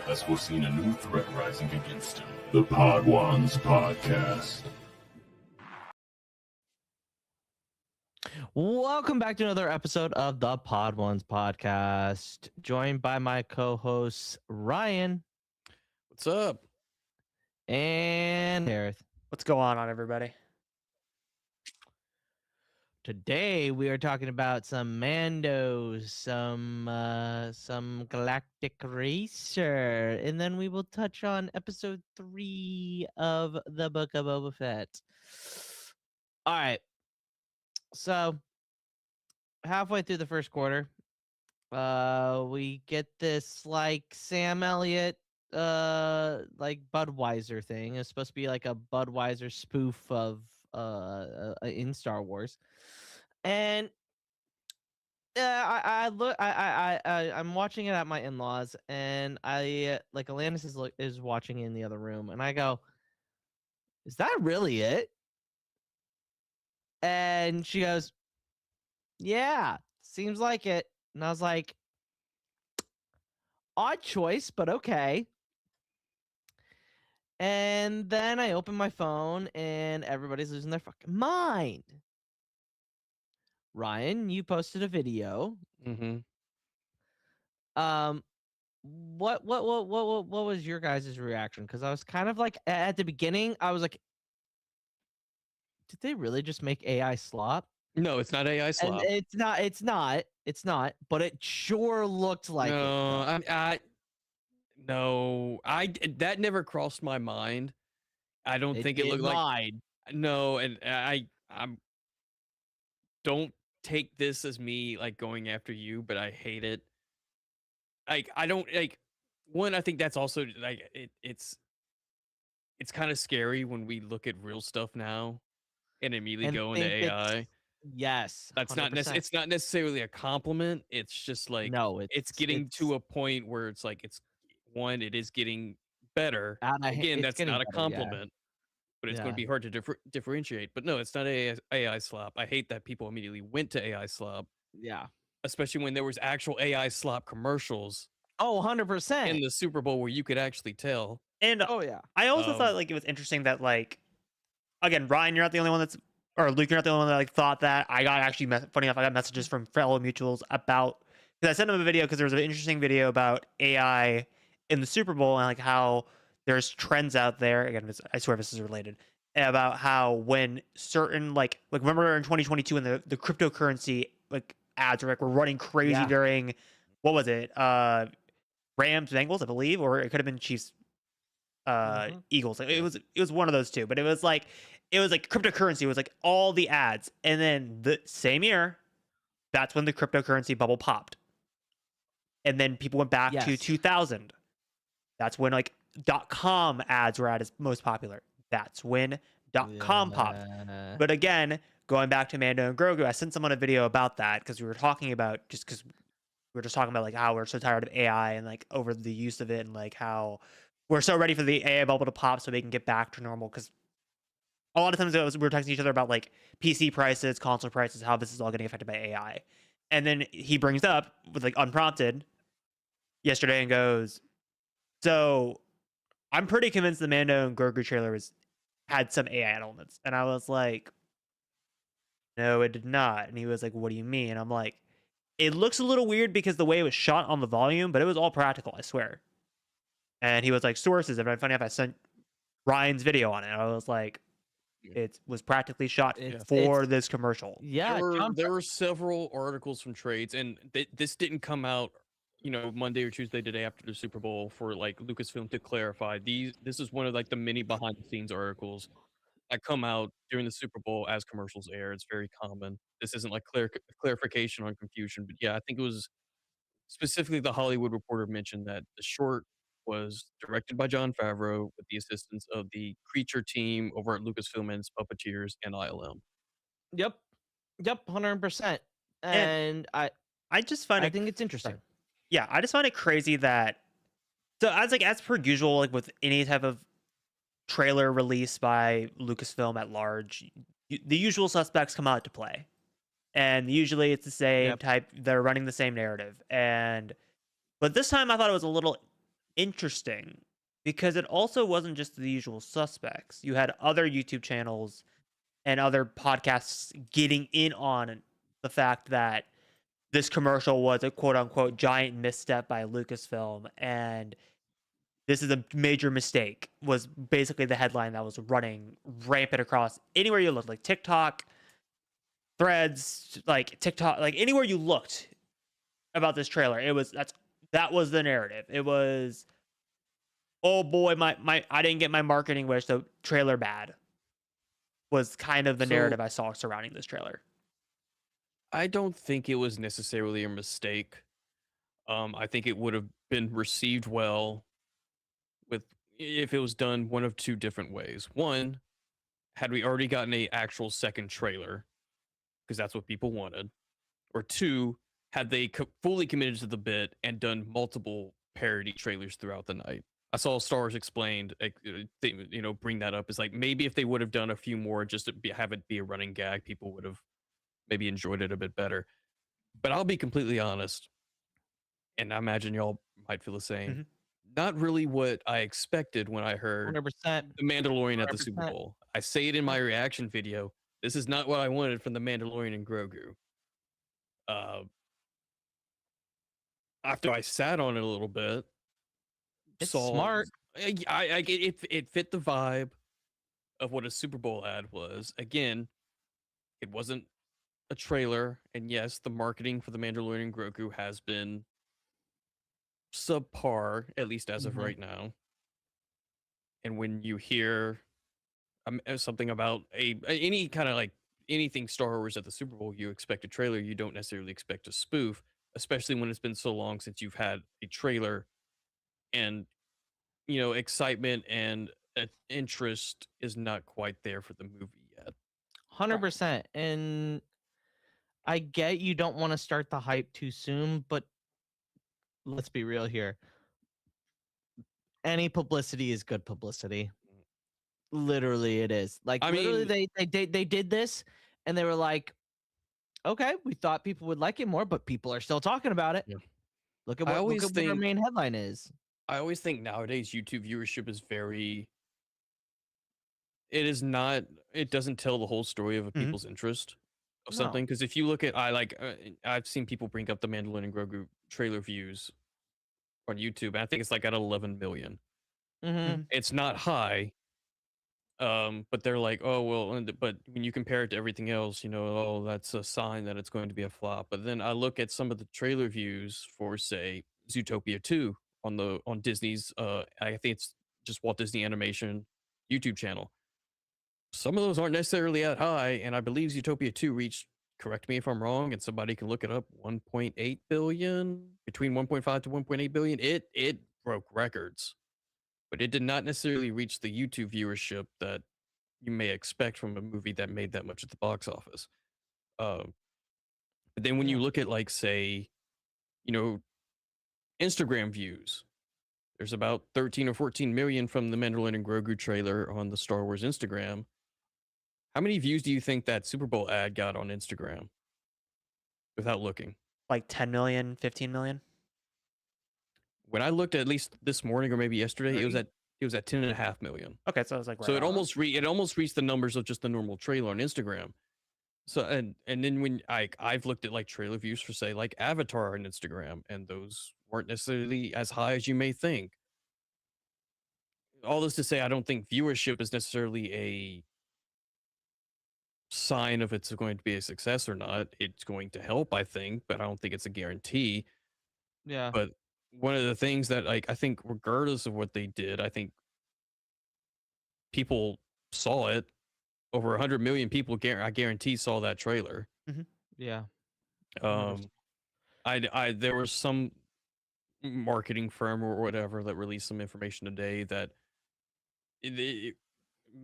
has foreseen a new threat rising against him. The Podwans Podcast. Welcome back to another episode of the Podwans Podcast. Joined by my co-hosts Ryan What's up? and Hereth. What's going on, everybody? Today we are talking about some Mandos, some Galactic Racer, and then we will touch on episode 3 of the Book of Boba Fett. All right. So halfway through the first quarter, we get this like Sam Elliott like Budweiser thing. It's supposed to be like a Budweiser spoof of in Star Wars. And I'm watching it at my in-laws, and I like Alanis is watching in the other room, and I go, "Is that really it?" And she goes, "Yeah, seems like it." And I was like, odd choice, but okay. And then I open my phone and everybody's losing their fucking mind. Ryan, you posted a video. Mm-hmm. What was your guys' reaction? Because I was kind of like at the beginning, I was like, did they really just make AI slop? No, it's not AI slop. And it's not, but it sure looked like it. No, that never crossed my mind. I don't think it looked like. No, and I'm don't take this as me like going after you, but I hate it. Like I don't like one. I think that's also like it's kind of scary when we look at real stuff now and immediately go into AI. Yes, that's 100%. It's not necessarily a compliment. It's just like it's getting to a point where it's like it is getting better. Again, that's not a compliment, but it's going to be hard to differentiate. But no, it's not AI slop. I hate that people immediately went to AI slop. Yeah, especially when there was actual AI slop commercials. Oh, 100% in the Super Bowl where you could actually tell. And I also thought like it was interesting that like again, Ryan, you're not the only one or Luke, you're not the only one that like thought that. I got actually funny enough, I got messages from fellow mutuals about because I sent them a video because there was an interesting video about AI in the Super Bowl and like how there's trends out there. Again, I swear this is related about how when certain like remember in 2022 when the cryptocurrency like ads were running crazy during what was it? Rams, Bengals, I believe, or it could have been Chiefs, Eagles. It was one of those two, but it was like cryptocurrency was like all the ads, and then the same year, that's when the cryptocurrency bubble popped, and then people went back to 2000. That's when like .com ads were at its most popular. That's when .com popped. But again, going back to Mando and Grogu, I sent someone a video about that because we were talking about like how we're so tired of AI and like over the use of it and like how we're so ready for the AI bubble to pop so we can get back to normal. Because a lot of times we were texting each other about like PC prices, console prices, how this is all getting affected by AI. And then he brings up with like unprompted yesterday and goes, "So I'm pretty convinced the Mando and Grogu trailer had some AI elements." And I was like, "No, it did not." And he was like, "What do you mean?" And I'm like, "It looks a little weird because the way it was shot on the volume, but it was all practical, I swear." And he was like, "Sources." And funny enough, I sent Ryan's video on it. I was like, it was practically shot for this commercial. Yeah, there were several articles from trades, and this didn't come out, Monday or Tuesday today after the Super Bowl for like Lucasfilm to clarify. This is one of like the many behind the scenes articles that come out during the Super Bowl as commercials air. It's very common. This isn't like clarification on confusion, but yeah, I think it was specifically the Hollywood Reporter mentioned that the short was directed by Jon Favreau with the assistance of the creature team over at Lucasfilm and its puppeteers and ILM. Yep, 100%. And I think it's interesting. Sorry. Yeah, I just find it crazy that as per usual, like with any type of trailer released by Lucasfilm at large, the usual suspects come out to play, and usually it's the same type. They're running the same narrative, but this time I thought it was a little interesting because it also wasn't just the usual suspects. You had other YouTube channels and other podcasts getting in on the fact that this commercial was a quote unquote giant misstep by Lucasfilm, and this is a major mistake, was basically the headline that was running rampant across anywhere you looked, like TikTok, Threads, like TikTok, like anywhere you looked about this trailer. That was the narrative. It was, oh boy, my I didn't get my marketing wish, so trailer bad was kind of the narrative I saw surrounding this trailer. I don't think it was necessarily a mistake. I think it would have been received well with if it was done one of two different ways. One, had we already gotten a actual second trailer, because that's what people wanted, or two, had they fully committed to the bit and done multiple parody trailers throughout the night. I saw Star Wars Explained, bring that up. Is like maybe if they would have done a few more just to have it be a running gag, people would have maybe enjoyed it a bit better. But I'll be completely honest, and I imagine y'all might feel the same. Mm-hmm. Not really what I expected when I heard 100%. The Mandalorian 100%. at the Super Bowl. I say it in my reaction video. This is not what I wanted from The Mandalorian and Grogu. After I sat on it a little bit, It's smart. It fit the vibe of what a Super Bowl ad was. Again, it wasn't a trailer, and yes, the marketing for The Mandalorian and Grogu has been subpar, at least as of right now. And when you hear something about any kind of like anything Star Wars at the Super Bowl, you expect a trailer. You don't necessarily expect a spoof, especially when it's been so long since you've had a trailer, and excitement and interest is not quite there for the movie yet. 100%. And I get you don't want to start the hype too soon, but let's be real here. Any publicity is good publicity. Literally, it is. Like, literally, they did this, and they were like, "Okay, we thought people would like it more, but people are still talking about it." Yeah. Look at what our main headline is. I always think nowadays YouTube viewership is very. It is not. It doesn't tell the whole story of people's interest of something. Because if you look at, I've seen people bring up the Mandalorian and Grogu trailer views on YouTube, and I think it's like at 11 million. It's not high. But they're like, oh well, but when you compare it to everything else, oh, that's a sign that it's going to be a flop. But then I look at some of the trailer views for, say, Zootopia 2 on Disney's I think it's just Walt Disney Animation YouTube channel. Some of those aren't necessarily that high, and I believe Zootopia 2 reached, correct me if I'm wrong, and somebody can look it up, 1.8 billion, between 1.5 to 1.8 billion. It broke records. But it did not necessarily reach the YouTube viewership that you may expect from a movie that made that much at the box office. But then when you look at, like, say, Instagram views, there's about 13 or 14 million from the Mandalorian and Grogu trailer on the Star Wars Instagram. How many views do you think that Super Bowl ad got on Instagram without looking? Like 10 million, 15 million? When I looked at least this morning or maybe yesterday, it was at 10.5 million. Okay, so I was like, so it almost reached the numbers of just the normal trailer on Instagram. So and then when I've looked at like trailer views for, say, like Avatar on Instagram, and those weren't necessarily as high as you may think. All this to say, I don't think viewership is necessarily a sign of it's going to be a success or not. It's going to help, I think, but I don't think it's a guarantee. Yeah. But one of the things that, like, I think regardless of what they did, I think people saw it. Over 100 million people, I guarantee, saw that trailer. Yeah. There was some marketing firm or whatever that released some information today that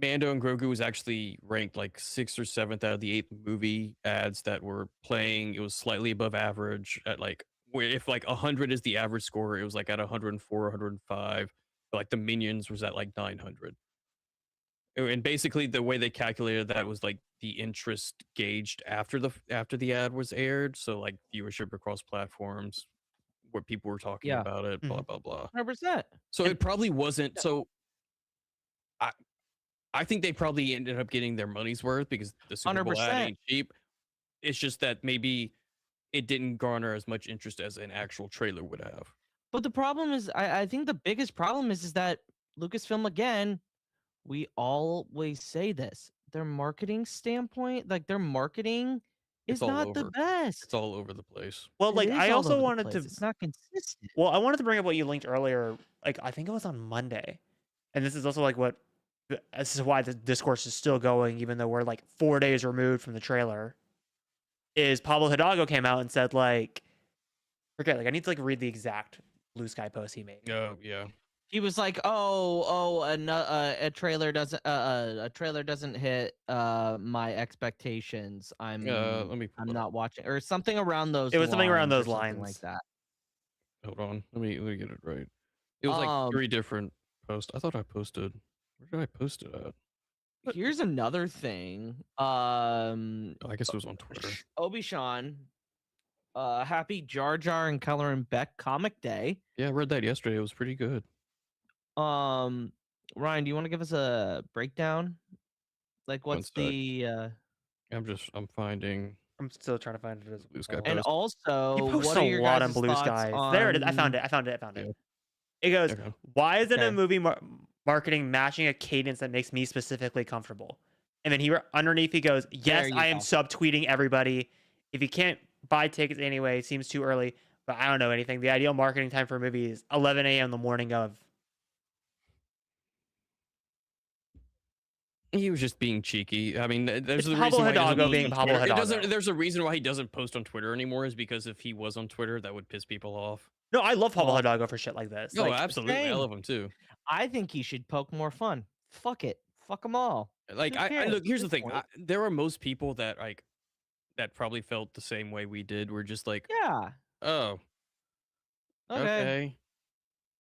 Mando and Grogu was actually ranked like 6th or 7th out of the 8 movie ads that were playing. It was slightly above average at, like, where if like 100 is the average score, it was like at 104, 105. But like the Minions was at like 900. And basically the way they calculated that was like the interest gauged after the ad was aired. So like viewership across platforms what people were talking Yeah. about it, blah blah blah. 100%. So it probably wasn't. So I think they probably ended up getting their money's worth because the Super Bowl ad 100%. ain't cheap. It's just that maybe it didn't garner as much interest as an actual trailer would have. But the problem is, I think the biggest problem is that Lucasfilm, again, we always say this, their marketing standpoint, like their marketing It's is all not the over. best. It's all over the place. Well, It like is I all also over the wanted place. to. It's not consistent. Well, I wanted to bring up what you linked earlier. Like I think it was on Monday, and this is also like what. This is why the discourse is still going, even though we're like 4 days removed from the trailer. Is Pablo Hidalgo came out and said like, forget like I need to like read the exact Blue Sky post he made. Oh yeah. He was like, a trailer doesn't hit my expectations. I'm Let me. I'm not watching, or something around those. It was something around lines those or something lines. like that. Hold on. Let me get it right. It was like 3 different posts. I thought I posted. Where did I post it at? Here's another thing. Oh, I guess it was on Twitter. Obi-Shawn, happy Jar Jar and Color and Beck Comic Day. Yeah, I read that yesterday. It was pretty good. Ryan, do you want to give us a breakdown? Like, One what's sec. the I'm finding I'm still trying to find it as Blue Sky and post. also You post what a are your lot guys' on Blue thoughts Skies. There it is. I on- found it. Yeah. It goes, Okay. why isn't a Okay. movie marketing matching a cadence that makes me specifically comfortable? And then underneath he goes, yes, There you I am go. subtweeting everybody. If you can't buy tickets anyway, it seems too early. But I don't know anything. The ideal marketing time for a movie is 11 a.m. the morning of. He was just being cheeky. I mean, there's It's the Pablo reason why he doesn't Hidalgo post being on Pablo Twitter. Hidalgo. There's a reason why he doesn't post on Twitter anymore. Is because if he was on Twitter, that would piss people off. No, I love Pablo Well, Hidalgo for shit like this. No, Like, absolutely, I same. love him too. I think he should poke more fun. Fuck it. Fuck them all. Like, Who I cares look. Here's the at this thing. point? There are most people that that probably felt the same way we did. We're just like, Yeah. oh, Okay. okay.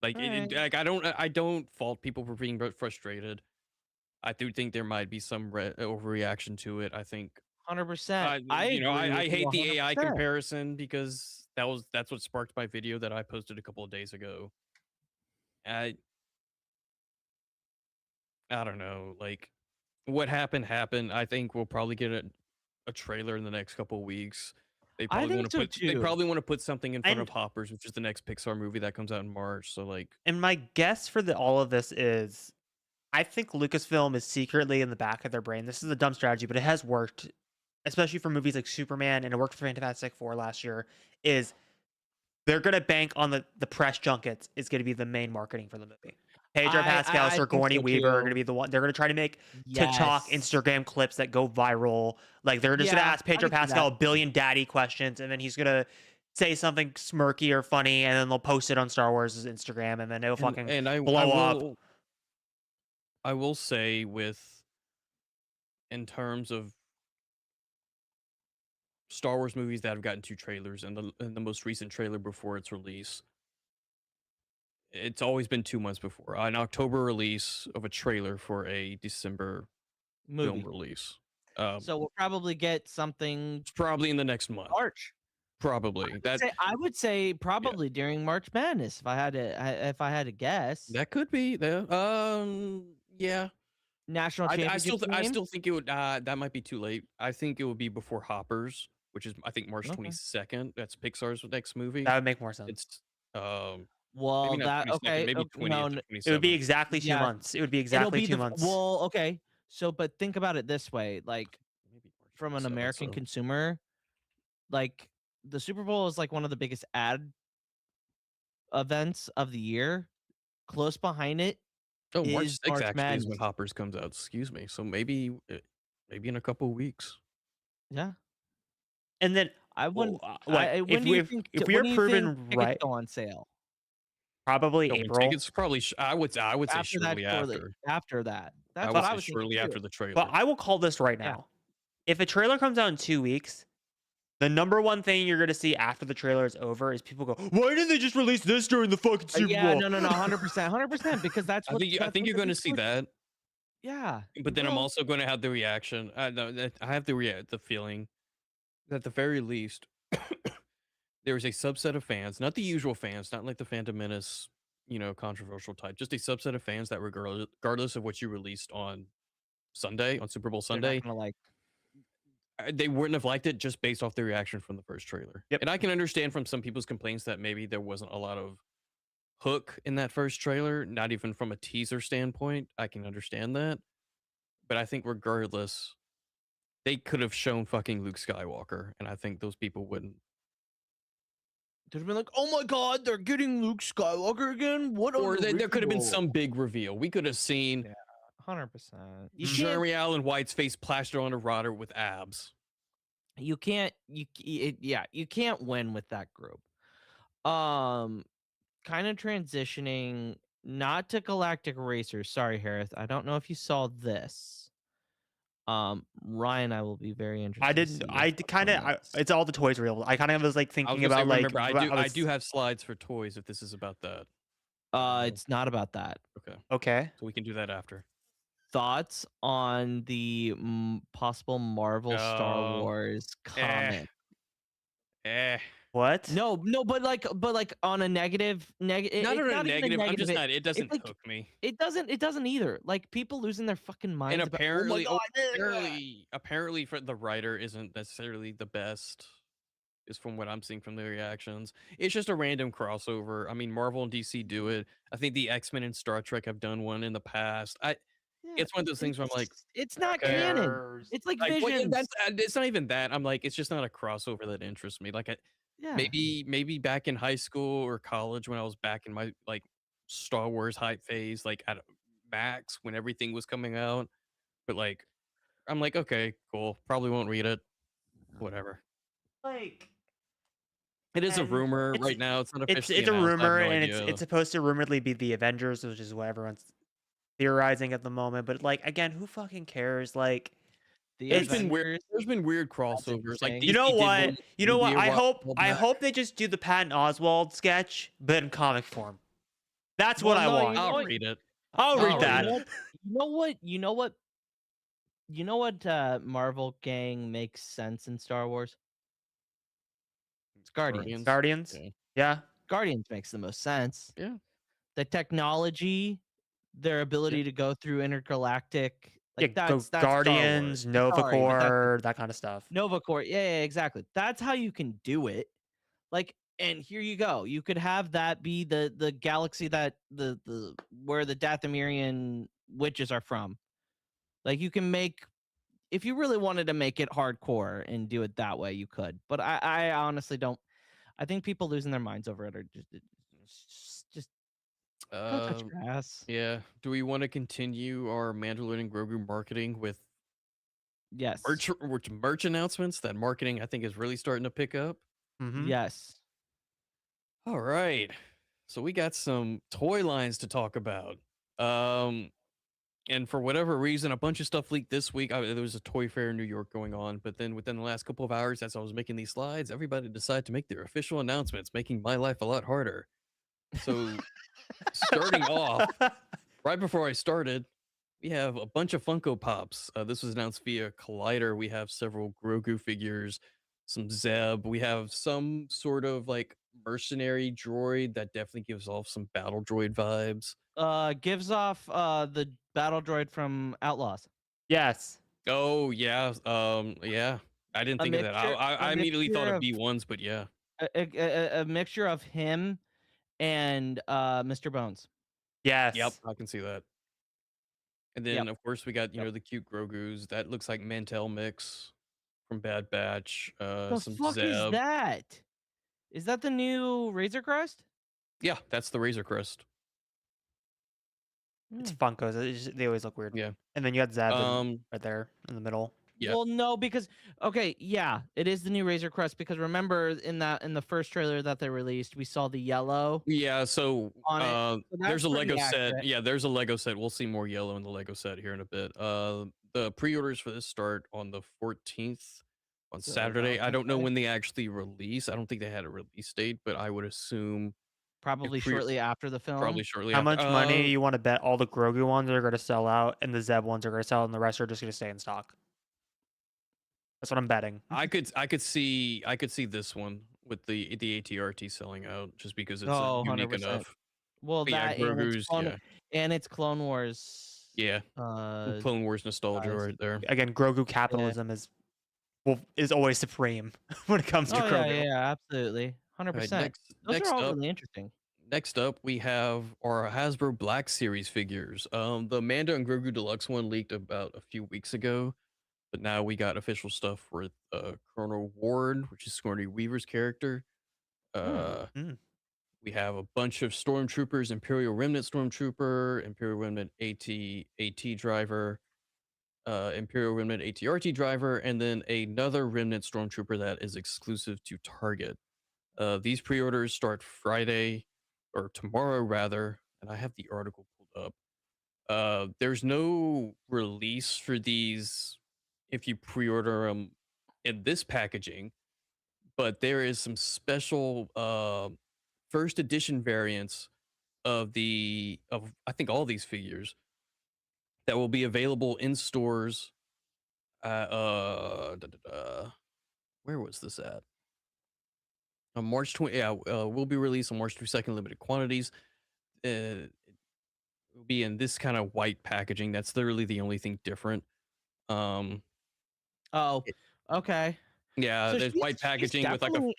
Like, Alright. like I don't fault people for being frustrated. I do think there might be some overreaction to it. I think 100%. I agree with hate you the AI 100%. comparison because that's what sparked my video that I posted a couple of days ago. I don't know, like what happened. I think we'll probably get a trailer in the next couple of weeks. They I probably think want to so put they too. probably want to put something in front And- of Hoppers, which is the next Pixar movie that comes out in March. So like, and my guess for all of this is, I think Lucasfilm is secretly in the back of their brain. This is a dumb strategy, but it has worked, especially for movies like Superman, and it worked for Fantastic Four last year. Is they're gonna bank on the press junkets is gonna be the main marketing for the movie. Pedro Pascal, I think Sigourney so Weaver are gonna too. be the one. They're gonna try to make TikTok, Yes. Instagram clips that go viral. Like they're just gonna Yeah, ask Pedro I can see Pascal a that. billion daddy questions, and then he's gonna say something smirky or funny, and then they'll post it on Star Wars' Instagram, and then it'll fucking and I blow up. I will say in terms of Star Wars movies that have gotten 2 trailers and the most recent trailer before its release, it's always been 2 months before an October release of a trailer for a December Movie. film release. So we'll probably get something It's probably in the next month. March. Probably I would say probably during March Madness if I had to guess. that could be there. Yeah. National I championship. I still think it would. That might be too late. I think it would be before Hoppers, which is I think March Okay. 22nd. That's Pixar's next movie. That would make more sense. It's Well, maybe not that 22nd, okay. maybe 20th No, or n- 27th. It would be exactly 2 Yeah. months. It would be it'll exactly be 2 months. Well, okay. So, but think about it this way: like Maybe March from an 27th, American so- consumer, like the Super Bowl is like one of the biggest ad events of the year. Close behind it, Oh, March is 6th March actually is when Madness. Hoppers comes out. Excuse me. So maybe in a couple of weeks. yeah. And then I wouldn't. what when if do you we think? if when we are do you proven think tickets right? go on sale Probably No, when April. tickets probably. I would say after that. shortly Shortly after. after that. That's I what would I say was thinking shortly too. after the trailer. But I will call this right Yeah. now. If a trailer comes out in 2 weeks, the number one thing you're gonna see after the trailer is over is people go, "Why didn't they just release this during the fucking Super Yeah, Bowl?" no, 100%, because that's I what think that's what you're the going to big see push- that. Yeah, But then I'm will. also going to have the reaction. I have the feeling that at the very least, there's a subset of fans, not the usual fans, not like the Phantom Menace, controversial type, just a subset of fans that regardless of what you released on Sunday, on Super Bowl They're not Sunday, gonna like. they wouldn't have liked it just based off the reaction from the first trailer. Yep. And I can understand from some people's complaints that maybe there wasn't a lot of hook in that first trailer, not even from a teaser standpoint. I can understand that. But I think regardless, they could have shown fucking Luke Skywalker, and I think those people wouldn't. They'd have been like, "Oh my God, they're getting Luke Skywalker again! What?" Or there could have been some big reveal. We could have seen 100%. Jeremy Allen White's face plastered on a rotter with abs. You can't. You can't win with that group. Kind of transitioning not to Galactic Racer. Sorry, Hereth. I don't know if you saw this. Ryan, I will be very interested. I to didn't. see your I thoughts kind on of. this. It's all the toys real. I kind of was like I was thinking gonna say, about like. remember, I was- do have slides for toys if this is about that. It's not about that. Okay, Okay. so we can do that after. Thoughts on the possible Marvel Star Oh, Wars comic? What? No, but like on a negative. Not on a even negative. I'm just not. It doesn't like- hook me. It doesn't either. Like people losing their fucking minds. And about, apparently, oh my God, apparently, for the writer isn't necessarily the best. Is from what I'm seeing from the reactions. It's just a random crossover. I mean, Marvel and DC do it. I think the X-Men and Star Trek have done one in the past. Yeah, It's one of those things where I'm like, it's not okay. canon. It's like well, yeah, Visions. it's not even that. I'm like, it's just not a crossover that interests me. Like, Yeah. maybe back in high school or college when I was back in my like Star Wars hype phase, like at max when everything was coming out. But like, I'm like, okay, cool. Probably won't read it. Whatever. Like. It is a And rumor it's- right now. It's not officially It's a announced. I have rumor, no and idea. it's supposed to rumoredly be the Avengers, which is what everyone's theorizing at the moment. But like again, who fucking cares? Like. The There's been weird crossovers. Like interesting. DC You know did what? one You know what? year I while back. hope they just do the Patton Oswald sketch, but in comic form. That's what Well, I no, want. you know I'll what? read it. I'll I'll read read that. it. You know what Marvel gang makes sense in Star Wars? It's Guardians. Guardians. Yeah. Yeah. Guardians makes the most sense. Yeah. The technology, their ability to go through intergalactic, like Yeah, that's Star Guardians, Wars. Sorry, Nova exactly. Corps, that kind of stuff. Nova Corps. Yeah, exactly. That's how you can do it. Like, and here you go. You could have that be the galaxy that the where the Dathomirian witches are from. Like you can make, if you really wanted to make it hardcore and do it that way, you could. But I honestly don't. I think people losing their minds over it are just go touch your ass. Yeah. Do we want to continue our Mandalorian and Grogu marketing with Yes. merch announcements? That marketing, I think, is really starting to pick up. Mhm. Yes. All right. So we got some toy lines to talk about. And for whatever reason, a bunch of stuff leaked this week. There was a toy fair in New York going on, but then within the last couple of hours, as I was making these slides, everybody decided to make their official announcements, making my life a lot harder. So starting off, right before I started, we have a bunch of Funko Pops. This was announced via Collider. We have several Grogu figures, some Zeb. We have some sort of like mercenary droid that definitely gives off some battle droid vibes. Gives off the battle droid from Outlaws. Yes. Oh yeah, yeah. I didn't A think of that. mixture- I a immediately thought of mixture B1s, but yeah. A mixture of him and Mr. Bones. Yes. Yep, I can see that. And then of course we got the cute Grogu's. That looks like Mantel mix from Bad Batch. The Some fuck Zeb. is that? Is that the new Razor Crest? Yeah, that's the Razor Crest. It's Funkos. They always look weird. Yeah. And then you got Zeb Um. right there in the middle. Yeah. Well, no, because yeah, it is the new Razor Crest. Because remember in the first trailer that they released, we saw the yellow. Yeah. So On it. So there's a that's Lego pretty set. accurate. Yeah, there's a Lego set. We'll see more yellow in the Lego set here in a bit. The pre-orders for this start on the 14th on So Saturday. I don't know Valentine's Day? when they actually release. I don't think they had a release date, but I would assume Probably pre- shortly after the film. probably shortly. How after. much money you want to bet all the Grogu ones are going to sell out and the Zeb ones are going to sell and the rest are just going to stay in stock? That's what I'm betting. I could see this one with the ATRT selling out just because it's Oh, unique 100%. enough. Well, But yeah, that and it's Grogu's, Clone, and it's Clone Wars. yeah, Clone Wars nostalgia guys. right there. Again, Grogu capitalism is always supreme when it comes to Oh yeah, Grogu. yeah, absolutely, All right, 100%. Those are all up, really interesting. next up, we have our Hasbro Black Series figures. The Mando and Grogu Deluxe one leaked about a few weeks ago, but now we got official stuff with Colonel Ward, which is Sigourney Weaver's character. Mm. We have a bunch of stormtroopers: Imperial Remnant Stormtrooper, Imperial Remnant AT driver, Imperial Remnant ATRT driver, and then another Remnant Stormtrooper that is exclusive to Target. These pre-orders start Friday or tomorrow rather, and I have the article pulled up. There's no release for these if you pre-order them in this packaging, but there is some special first edition variants of I think all these figures that will be available in stores. Where was this at? On March 20, yeah, will be released on March 22nd, limited quantities. It will be in this kind of white packaging. That's literally the only thing different. Oh, It- okay. Yeah, So there's white packaging with like a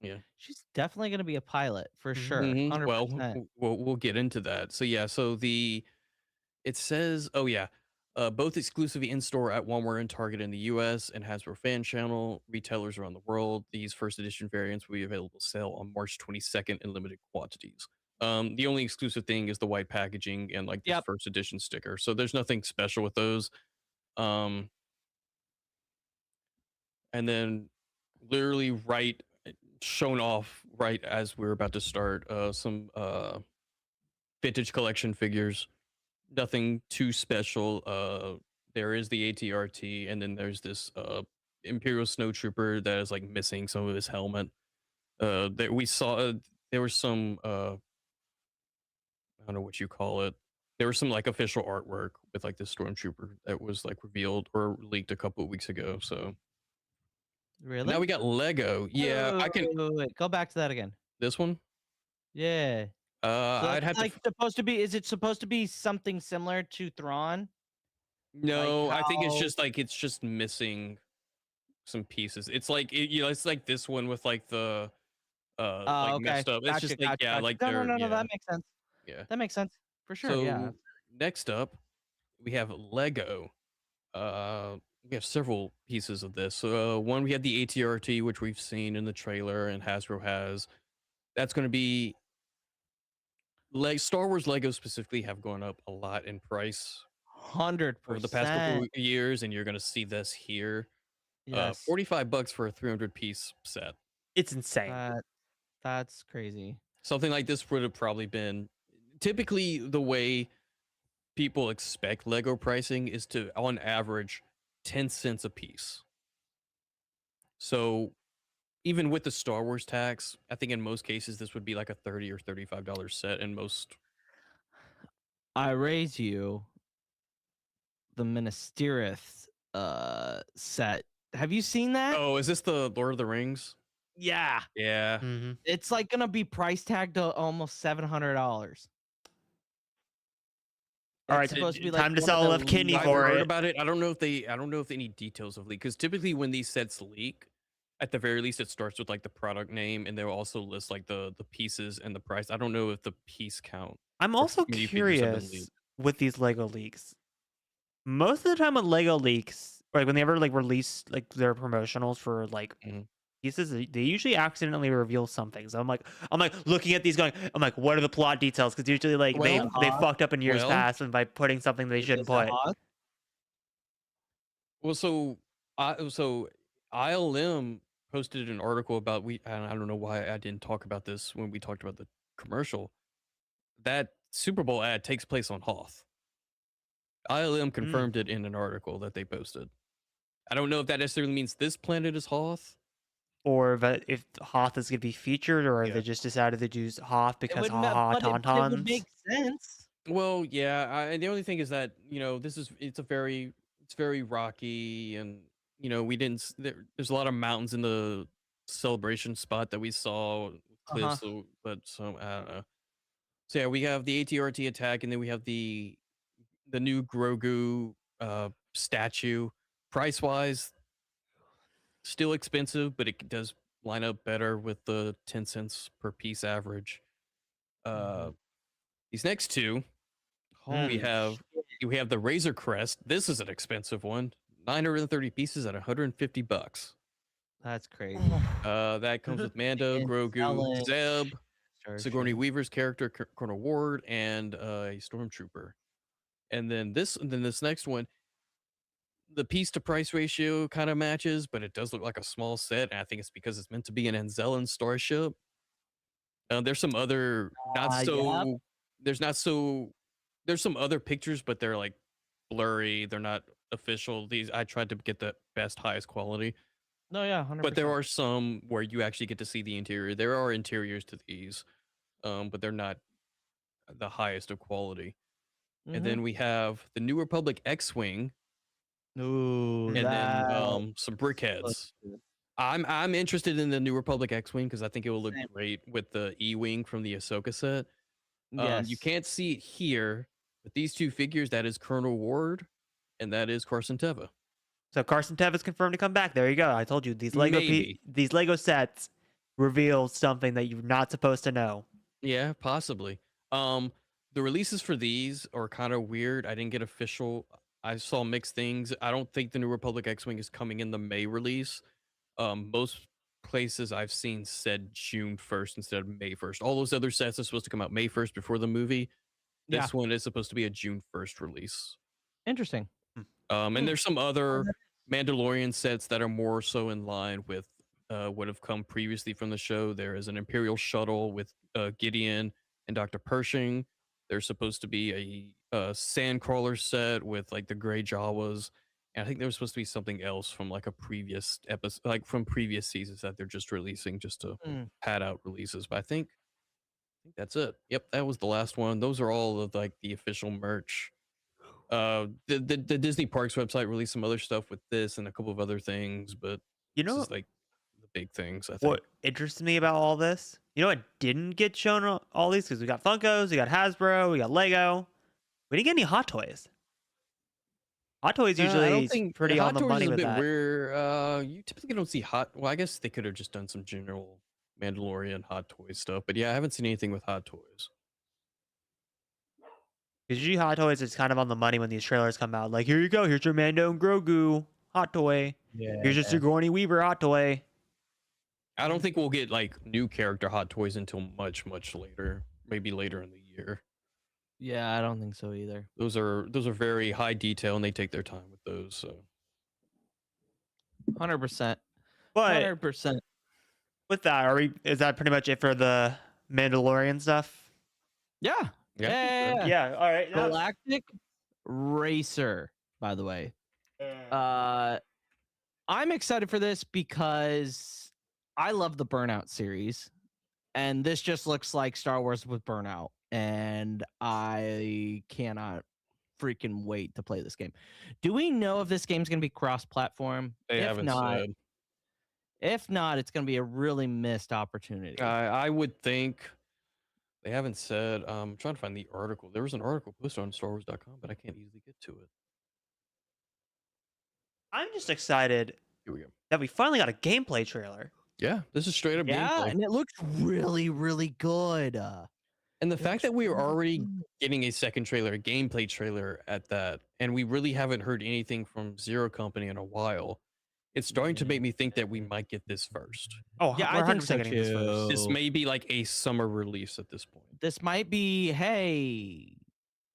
yeah. she's definitely gonna be a pilot for sure, Mhm. Well, 100%. we'll get into that. So yeah, so it says, oh yeah, both exclusively in store at Walmart and Target in the U.S. and Hasbro Fan Channel retailers around the world. These first edition variants will be available to sale on March 22nd in limited quantities. The only exclusive thing is the white packaging and like this Yep. first edition sticker. So there's nothing special with those. And then literally shown off right as we're about to start some vintage collection figures. Nothing too special. There is the ATRT, and then there's this Imperial Snowtrooper that is like missing some of his helmet. That we saw there was some I don't know what you call it. There was some like official artwork with like this stormtrooper that was like revealed or leaked a couple of weeks ago. So Really? now we got Lego. Yeah, I can. Wait. Go back to that again. This one. Yeah. So I'd have that's like supposed to be. Is it supposed to be something similar to Thrawn? No, I think how- it's just missing some pieces. It's like it's like this one with like the like okay. messed up. It's Gotcha, just like gotcha, gotcha. like No, they're no. That makes sense. yeah. That makes sense for sure. So Yeah. next up, we have Lego. We have several pieces of this. One we have the ATRT, which we've seen in the trailer, and Hasbro has. That's going to be like Star Wars Lego specifically have gone up a lot in price 100% over the past couple of years, and you're going to see this here. Yes. $45 for a 300 piece set. It's insane. That's crazy. Something like this would have probably been typically the way people expect Lego pricing is to, on average, 10 cents a piece. So even with the Star Wars tax, I think in most cases this would be like a $30 or $35 set in most. I raise you the Ministereth set. Have you seen that? Oh, is this the Lord of the Rings? Yeah. Yeah. Mm-hmm. It's like gonna be price tagged to almost $700. All right, It's supposed to be time like to one sell of a the kidney I've for heard it. about it. I don't know if they need details of leak, because typically when these sets leak, at the very least it starts with like the product name, and they'll also list like the pieces and the price. I don't know if the piece count. I'm or also community figures have been curious leaked. with these Lego leaks. Most of the time with Lego leaks, like when they ever like release like their promotionals for like Mhm. pieces, they usually accidentally reveal something. So I'm like looking at these going, I'm like, what are the plot details? Because usually like they Well, fucked up in years well, past and by putting something they shouldn't Is it put. Hoth? Well, so ILM posted an article about I don't know why I didn't talk about this when we talked about the commercial. That Super Bowl ad takes place on Hoth. ILM confirmed it in an article that they posted. I don't know if that necessarily means this planet is Hoth. Or if Hoth is gonna be featured, or if Yeah. they just decided to use Hoth because But it tauntauns. would make sense. Well, yeah. And the only thing is that it's very rocky, and we didn't. There's a lot of mountains in the celebration spot that we saw with clips, but so I don't know. So yeah, we have the ATRT attack, and then we have the new Grogu statue. Price wise, still expensive, but it does line up better with the 10 cents per piece average. These next two, we have the Razor Crest. This is an expensive one. 930 pieces at $150. That's crazy. That comes with Mando, And Grogu, selling Zeb, Starship. Sigourney Weaver's character, Colonel Ward, and a stormtrooper. And then this next one, the piece to price ratio kind of matches, but it does look like a small set. And I think it's because it's meant to be an Anzellan starship. There's some other there's some other pictures, but they're like blurry. They're not official. These I tried to get the best, highest quality. No, yeah, 100%. But there are some where you actually get to see the interior. There are interiors to these, but they're not the highest of quality. And then we have the New Republic X-Wing, Ooh, and then some brickheads. I'm interested in the New Republic X-Wing because I think it will look great with the E-Wing from the Ahsoka set. You can't see it here, but these two figures, that is Colonel Ward, and that is Carson Teva. So Carson Teva is confirmed to come back. There you go. I told you these Lego sets reveal something that you're not supposed to know. Yeah, possibly. The releases for these are kind of weird. I didn't get official. I saw mixed things. I don't think the New Republic X-Wing is coming in the May release. Most places I've seen said June 1st instead of May 1st. All those other sets are supposed to come out May 1st before the movie. This one is supposed to be a June 1st release. Interesting. And there's some other Mandalorian sets that are more so in line with what have come previously from the show. There is an Imperial shuttle with Gideon and Dr. Pershing. There's supposed to be a Sandcrawler set with like the Grey Jawas. And I think there was supposed to be something else from like a previous episode, like from previous seasons that they're just releasing just to pad out releases. But I think that's it. Yep, that was the last one. Those are all of like the official merch. The Disney Parks website released some other stuff with this and a couple of other things, but you know, this is like the big things. I think. What interests me about all this, you know, what didn't get shown all these because we got Funkos, we got Hasbro, we got Lego. We didn't get any Hot Toys. Hot Toys usually pretty on the money with that. You typically don't see Well, I guess they could have just done some general Mandalorian Hot Toys stuff, but yeah, I haven't seen anything with Hot Toys. Because usually Hot Toys is kind of on the money when these trailers come out. Like, here you go, here's your Mando and Grogu Hot Toy. Yeah. Here's your Sigourney Weaver Hot Toy. I don't think we'll get like new character Hot Toys until much later, maybe later in the year. Yeah, I don't think so either. Those are very high detail, and they take their time with those. So, 100%. But 100%. With that, is that pretty much it for the Mandalorian stuff? Yeah. Yeah. All right. Galactic Racer, by the way. I'm excited for this because I love the Burnout series, and this just looks like Star Wars with Burnout. And I cannot freaking wait to play this game. Do we know if this game's going to be cross-platform? They haven't said. If not, it's going to be a really missed opportunity. I would think they haven't said. I'm trying to find the article. There was an article posted on StarWars.com, but I can't easily get to it. I'm just excited that we finally got a gameplay trailer. Yeah, this is straight up gameplay. Yeah, and it looks really, really good. And the fact that we are already getting a second trailer, a gameplay trailer at that, and we really haven't heard anything from Zero Company in a while, it's starting to make me think that we might get this first. Oh, yeah, I think so getting this first. This may be like a summer release at this point. This might be, hey,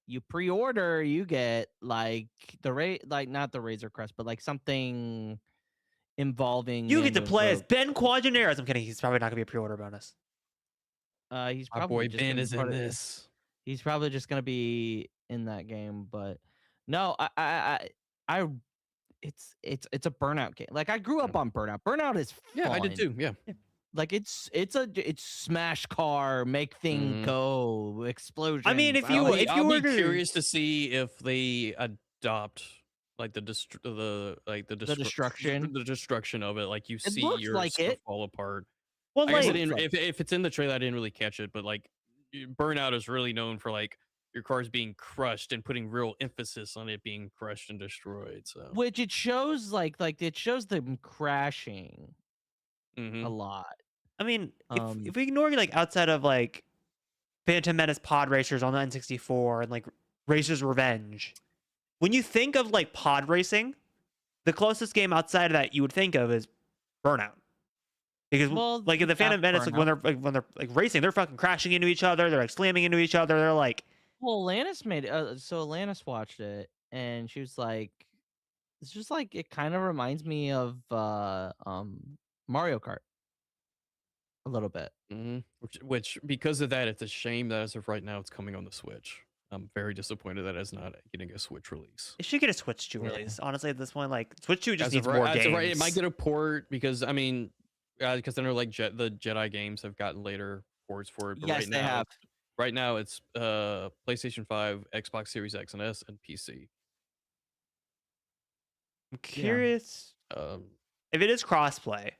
you pre-order, you get like not the Razor Crest, but like something involving. You get to play as Ben Quadraneras. I'm kidding. He's probably not gonna be a pre-order bonus. He's My probably boy Ben is in this. He's probably just gonna be in that game, but no, it's a Burnout game. Like I grew up on Burnout. Burnout is fun. Yeah, I did too. Yeah. Like it's smash car, make thing go, explosion. I mean, I'll be curious to see if they adopt like the destruction. the destruction of it. Like you see looks your like stuff it. fall apart. Well, I guess I like, didn't, if it's in the trailer, I didn't really catch it. But like, Burnout is really known for like your cars being crushed and putting real emphasis on it being crushed and destroyed. So Which it shows like it shows them crashing Mhm. a lot. I mean, Um, if we ignore like outside of like Phantom Menace pod racers on the N64 and like Racer's Revenge, when you think of like pod racing, the closest game outside of that you would think of is Burnout. Because Well, like in the Phantom Menace, like when they're like racing, they're fucking crashing into each other, they're like slamming into each other, they're like, well, Alanis made so Alanis watched it and she was like, it's just like it kind of reminds me of Mario Kart a little bit. Mhm. Which because of that, it's a shame that as of right now, it's coming on the Switch. I'm very disappointed that it's not getting a Switch release. it should get a Switch 2 Yeah. release. Honestly, at this point, like Switch 2 just As needs of more right, games. it might get a port because I mean, because I know like the Jedi games have gotten later ports for it. But Yes, right they now, have. right now it's PlayStation 5, Xbox Series X and S, and PC. I'm curious if it is crossplay.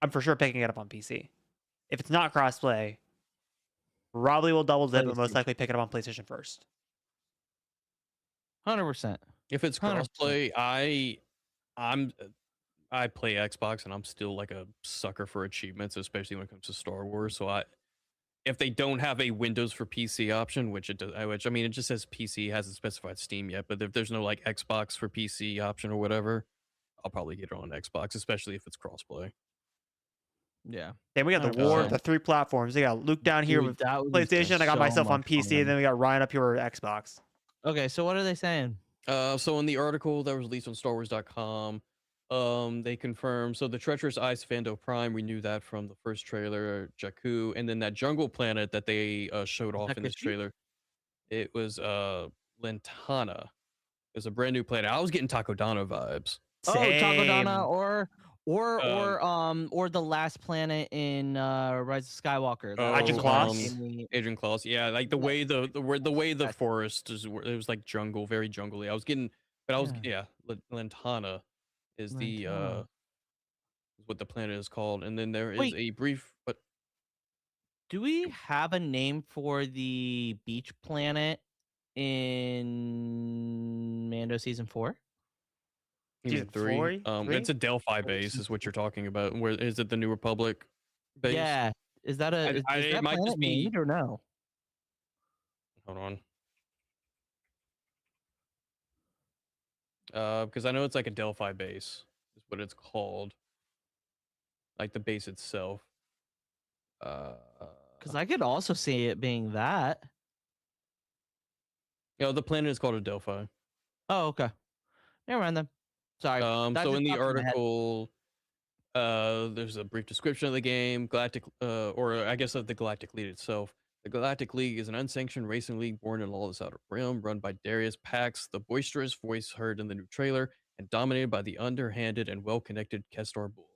I'm for sure picking it up on PC. If it's not crossplay, probably will double dip and most PlayStation. likely pick it up on PlayStation first. 100%. If it's 100%. crossplay, I play Xbox and I'm still like a sucker for achievements, especially when it comes to Star Wars. So if they don't have a Windows for PC option, which it does, which I mean, it just says PC, hasn't specified Steam yet, but if there's no like Xbox for PC option or whatever, I'll probably get it on Xbox, especially if it's crossplay. Yeah. Then we got the 100%. war, the 3 platforms. We got Luke down here Dude, with that would be PlayStation. I got so myself on much PC, fun. and then we got Ryan up here with Xbox. Okay, so what are they saying? So in the article that was released on StarWars.com, they confirmed. So the Treacherous Ice Fando Prime, we knew that from the first trailer, Jakku, and then that jungle planet that they showed off in this Jakku? trailer. It was Lantana. It was a brand new planet. I was getting Takodana vibes. Takodana Same. or the last planet in Rise of Skywalker. Oh, Agent Claws? Agent Claws, yeah, like the way the forest is, it was like jungle, very jungly. I was getting, but I was Lantana is the Lantana. what the planet is called, and then there is Wait. a brief. But Do we have a name for the beach planet in Mando season 4? Season 3, it's a Delphi base, is what you're talking about. Where is it? The New Republic base? Yeah. Is that a is it that might planet just be. named or no? Hold on. Because I know it's like a Delphi base, is what it's called. Like the base itself. Because I could also see it being that. The planet is called a Delphi. Oh, okay. Never mind then. Sorry. that So just in the popped in my head. article, there's a brief description of the game. Galactic, or I guess of the Galactic League itself. The Galactic League is an unsanctioned racing league born in lawless outer realm, run by Darius Pax, the boisterous voice heard in the new trailer, and dominated by the underhanded and well-connected Kestar Bull.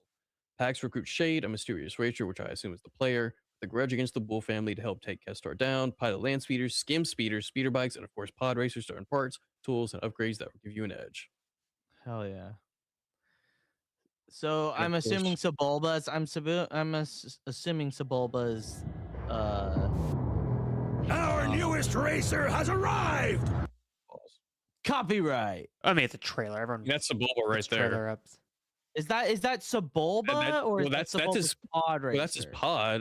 Pax recruits Shade, a mysterious racer, which I assume is the player, the grudge against the Bull family to help take Kestar down, pilot land speeders, skim speeders, speeder bikes, and of course pod racers to earn parts, tools, and upgrades that will give you an edge. Hell yeah. So And I'm of assuming course- Sebulba's. Assuming Sebulba's. Our newest racer has arrived! Copyright. I mean, it's a trailer. Everyone That's the Bulba right puts there. trailer ups. Is that Sebulba or is that's that his pod racer? Well, that's his pod.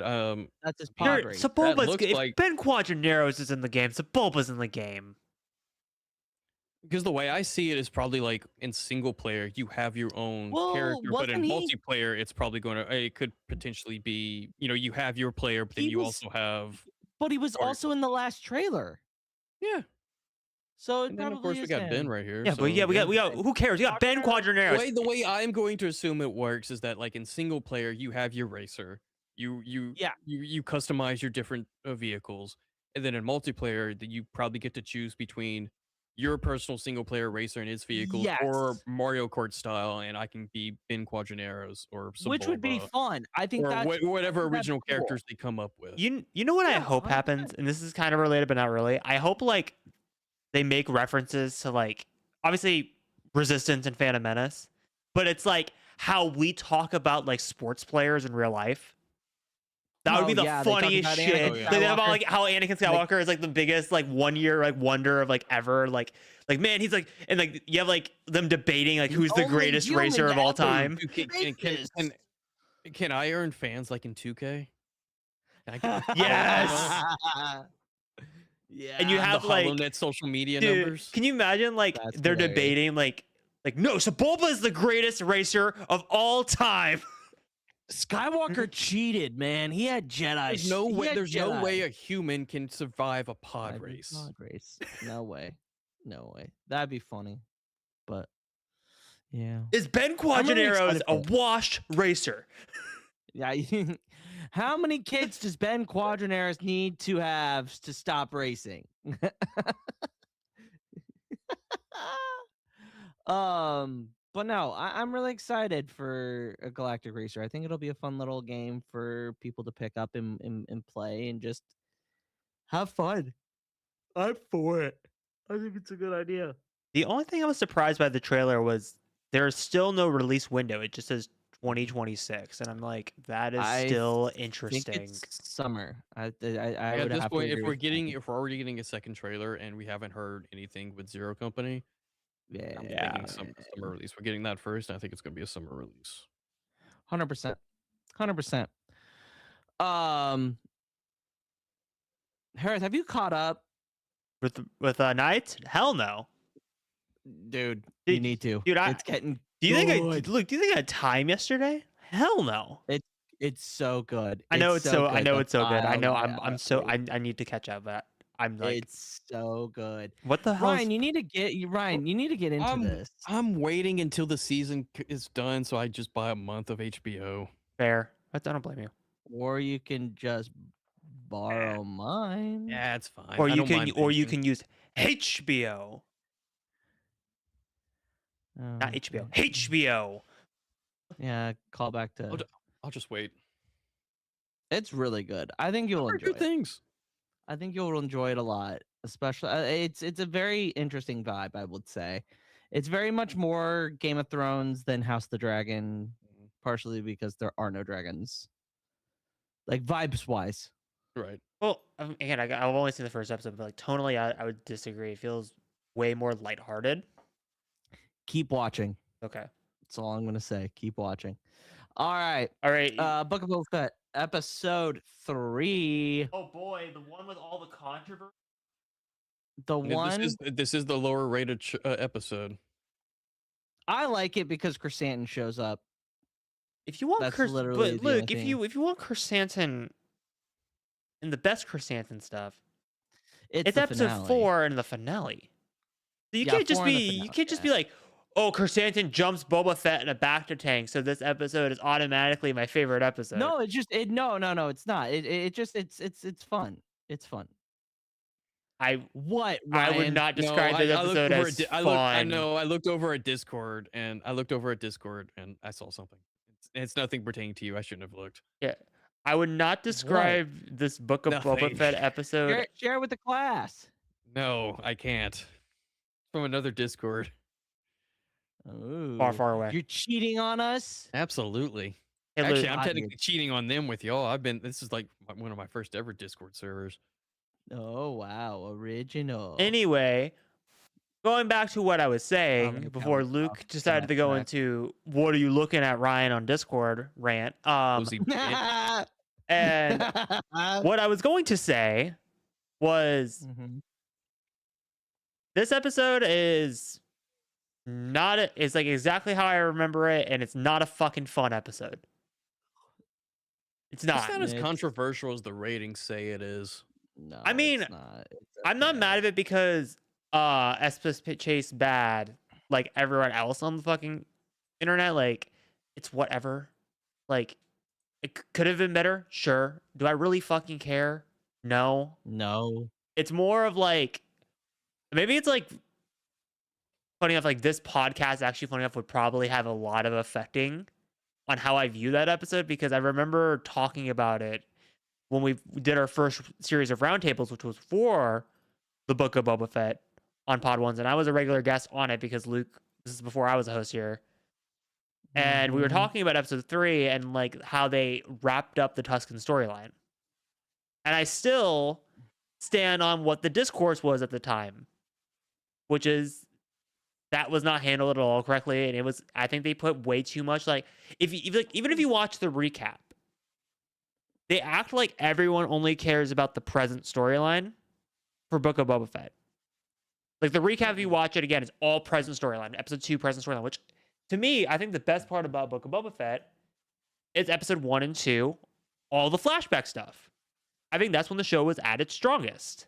That's his pod Here, racer. Sebulba's looks if like- Ben Quadraneros is in the game, Sebulba's in the game. Because the way I see it is probably like in single player, you have your own Well, character, but in wasn't he- multiplayer, it's probably going to. It could potentially be, you have your player, but then He you was- also have. But he was or- also in the last trailer. Yeah. So it And then probably of course we is got him. Ben right here. Yeah, so, but we got. Who cares? You got Ben Quadraneros. The way I'm going to assume it works is that like in single player, you have your racer. You customize your different vehicles, and then in multiplayer, that you probably get to choose between your personal single player racer and his vehicles, or Yes. Mario Kart style, and I can be Ben Quadraneros or Which would be Sebulba, fun. I think or that's whatever that's original cool. characters they come up with. You know what I Yeah, hope 100%. happens, and this is kind of related but not really. I hope like they make references to like obviously Resistance and Phantom Menace, but it's like how we talk about like sports players in real life. That would be the yeah, they talk funniest about shit. Anakin Oh, yeah. They about Skywalker. like how Anakin Skywalker is like the biggest like 1 year like wonder of like ever. Like man, he's like, and like you have like them debating like who's the Only greatest human racer of all ever. time. Dude, Make this. can I earn fans like in 2K? Can I get Yes. Yeah. And you have the like HoloNet social media dude, numbers? can you imagine like That's they're hilarious. debating like no, so Boba is the greatest racer of all time. Skywalker cheated, man. He had Jedi. There's no he way. had There's no Jedi. way a human can survive a pod I'd be race. Pod race. No way. No way. That'd be funny. But yeah. Is Ben I'm really Quadraneros excited a for it. washed racer? Yeah. How many kids does Ben Quadraneros need to have to stop racing? But no, I'm really excited for a Galactic Racer. I think it'll be a fun little game for people to pick up and play and just have fun. I'm for it. I think it's a good idea. The only thing I was surprised by the trailer was there's still no release window. It just says 2026, and I'm like, that is I still I think interesting. it's summer. I At would this have point, to agree with you. if we're already getting a second trailer and we haven't heard anything with Zero Company, Yeah, I'm Yeah. thinking summer release. We're getting that first, and I think it's gonna be a summer release. 100%. 100%. Hereth, have you caught up? With Knights? Hell no. Dude, you Dude, need to. dude, It's getting Do you think good. do you think I had time yesterday? Hell no. It's so good. I know it's so good. it's so good. I know dialogue, I'm so I need to catch up, but I'm like, it's so good. what the hell? Ryan, you need to get into this. I'm waiting until the season is done, so I just buy a month of HBO. Fair. I don't blame you. Or you can just borrow mine. Yeah, it's fine. Or I you don't can mind or you binging. can use HBO. Not Oh, HBO. okay. HBO. Yeah, call back to I'll just wait. it's really good. I think you'll I've heard enjoy good it. things. I think you'll enjoy it a lot. Especially it's a very interesting vibe, I would say. It's very much more Game of Thrones than House of the Dragon, partially because there are no dragons. Like vibes wise. Right. Well, again, I've only seen the first episode, but like tonally, I would disagree. It feels way more lighthearted. Keep watching. Okay. That's all I'm gonna say. Keep watching. All right. All right. Book of Boba Fett, episode 3. Oh boy, the one with all the controversy. The Yeah, one This is the lower rated episode. I like it because Chrysanthemum shows up. If you want That's Chris, literally but the only look, if thing. you want Chrysanthemum and the best Chrysanthemum stuff, It's it's the episode finale. 4 in the finale. So you Yeah, can't just 4 in the be finale, be like, oh, Chrysanthemum jumps Boba Fett in a Bacta tank, so this episode is automatically my favorite episode. No, it's just no, it's not. It just it's fun. It's fun. What, I Ryan? would not describe this episode as fun. I know. I looked over at Discord and I saw something. It's nothing pertaining to you. I shouldn't have looked. Yeah, I would not describe this Book of Boba Nothing. Fett episode. Share it with the class. No, I can't. From another Discord. Ooh. Far away. You're cheating on us? Absolutely. Hey, Actually, Luke, I'm God, technically cheating on them with y'all. This is like one of my first ever Discord servers. Oh wow, original. anyway, going back to what I was saying gonna before count Luke off decided that to go track. into what are you looking at, Ryan, on Discord rant. Cozy bit. And what I was going to say was Mhm. this episode is is like exactly how I remember it, and it's not a fucking fun episode. It's not. It's not as It's- controversial as the ratings say it is. No, I mean, it's not. It's I'm not okay. mad at it because Espas Chase bad like everyone else on the fucking internet. Like, it's whatever. Like, it could have been better. Sure. Do I really fucking care? No. No. It's more of like, maybe it's like, funny enough, like this podcast actually, funny enough, would probably have a lot of affecting on how I view that episode, because I remember talking about it when we did our first series of roundtables, which was for the Book of Boba Fett, on Pod Ones, and I was a regular guest on it because Luke. This is before I was a host here, and we were talking about episode 3 and like how they wrapped up the Tusken storyline. And I still stand on what the discourse was at the time, which is that was not handled at all correctly, and it was. I think they put way too much. Like even if you watch the recap, they act like everyone only cares about the present storyline for Book of Boba Fett. Like the recap, if you watch it again, is all present storyline. Episode 2, present storyline. Which, to me, I think the best part about Book of Boba Fett is episode 1 and 2, all the flashback stuff. I think that's when the show was at its strongest.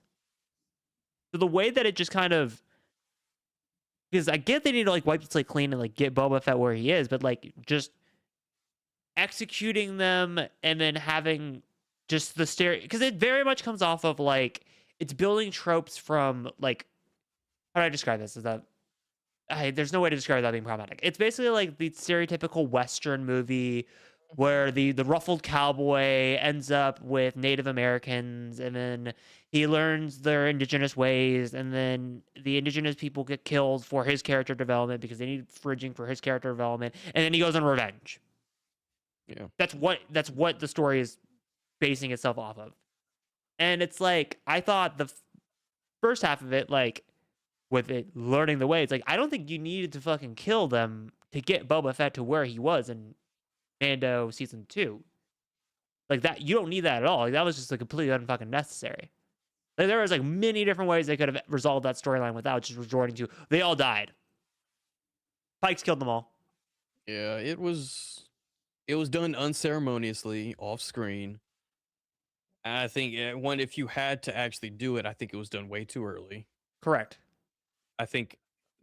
So the way that it just kind of, because I get they need to like wipe the slate clean and like get Boba Fett where he is, but like just executing them and then having just the stereo, because it very much comes off of like it's building tropes from like, how do I describe this? Is that there's no way to describe it without being problematic. It's basically like the stereotypical Western movie where the ruffled cowboy ends up with Native Americans, and then he learns their indigenous ways, and then the indigenous people get killed for his character development because they need fridging for his character development, and then he goes on revenge. Yeah, that's what the story is basing itself off of. And it's like, I thought the first half of it, like with it learning the way, it's like I don't think you needed to fucking kill them to get Boba Fett to where he was in Mando season 2. Like that, you don't need that at all. Like that was just like completely unfucking necessary. Like there was like many different ways they could have resolved that storyline without just resorting to they all died. Pikes killed them all. yeah, it was done unceremoniously off screen. I think if you had to actually do it, I think it was done way too early. Correct. I think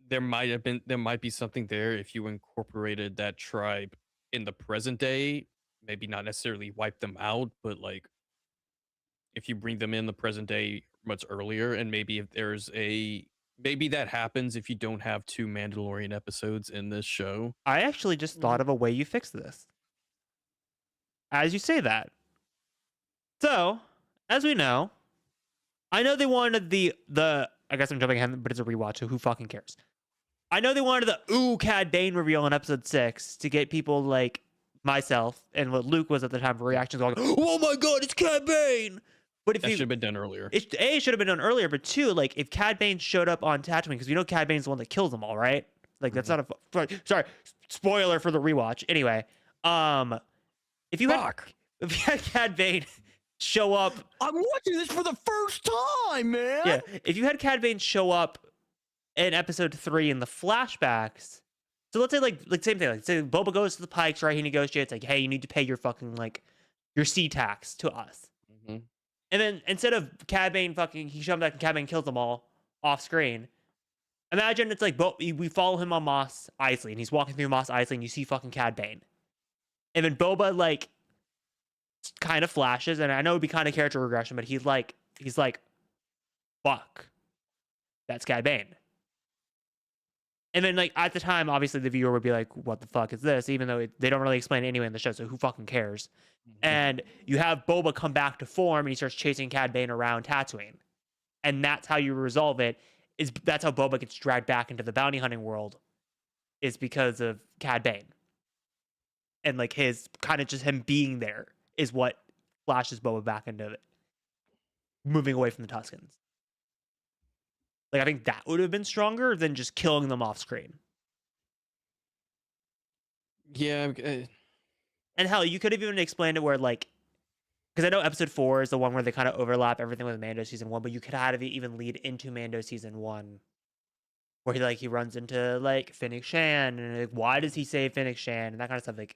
there might be something there if you incorporated that tribe in the present day, maybe not necessarily wipe them out, but like if you bring them in the present day much earlier, and maybe if there's maybe that happens if you don't have 2 Mandalorian episodes in this show. I actually just thought of a way you fix this. As you say that. So, as we know, I know they wanted the I guess I'm jumping ahead, but it's a rewatch, so who fucking cares? I know they wanted the Cad Bane reveal in episode 6 to get people like myself and what Luke was at the time for reactions going, oh my god, it's Cad Bane! But if that should have been done earlier. It should have been done earlier, but 2, like if Cad Bane showed up on Tatooine, because we know Cad Bane's the one that kills them all, right? Like that's not a sorry, spoiler for the rewatch. Anyway, if you had Cad Bane show up, I'm watching this for the first time, man. Yeah, if you had Cad Bane show up in episode 3 in the flashbacks, so let's say like same thing, like say Boba goes to the Pikes, right? He negotiates like, hey, you need to pay your fucking like your sea tax to us. Mm-hmm. And then instead of Cad Bane he shows back and Cad Bane kills them all off screen. Imagine it's like we follow him on Mos Eisley, and he's walking through Mos Eisley, and you see fucking Cad Bane, and then Boba like kind of flashes, and I know it'd be kind of character regression, but he's like, fuck, that's Cad Bane. And then like at the time, obviously the viewer would be like, what the fuck is this? Even though they don't really explain it anyway in the show, so who fucking cares? Mm-hmm. And you have Boba come back to form, and he starts chasing Cad Bane around Tatooine, and that's how you resolve it. That's how Boba gets dragged back into the bounty hunting world, is because of Cad Bane, and like his kind of just him being there is what flashes Boba back into it, moving away from the Tuskens. Like, I think that would have been stronger than just killing them off screen. Yeah. And hell, you could have even explained it where, like, because I know episode 4 is the one where they kind of overlap everything with Mando season 1, but you could have it even lead into Mando season 1, where he runs into like Fennec Shan, and like, why does he save Fennec Shan, and that kind of stuff. Like,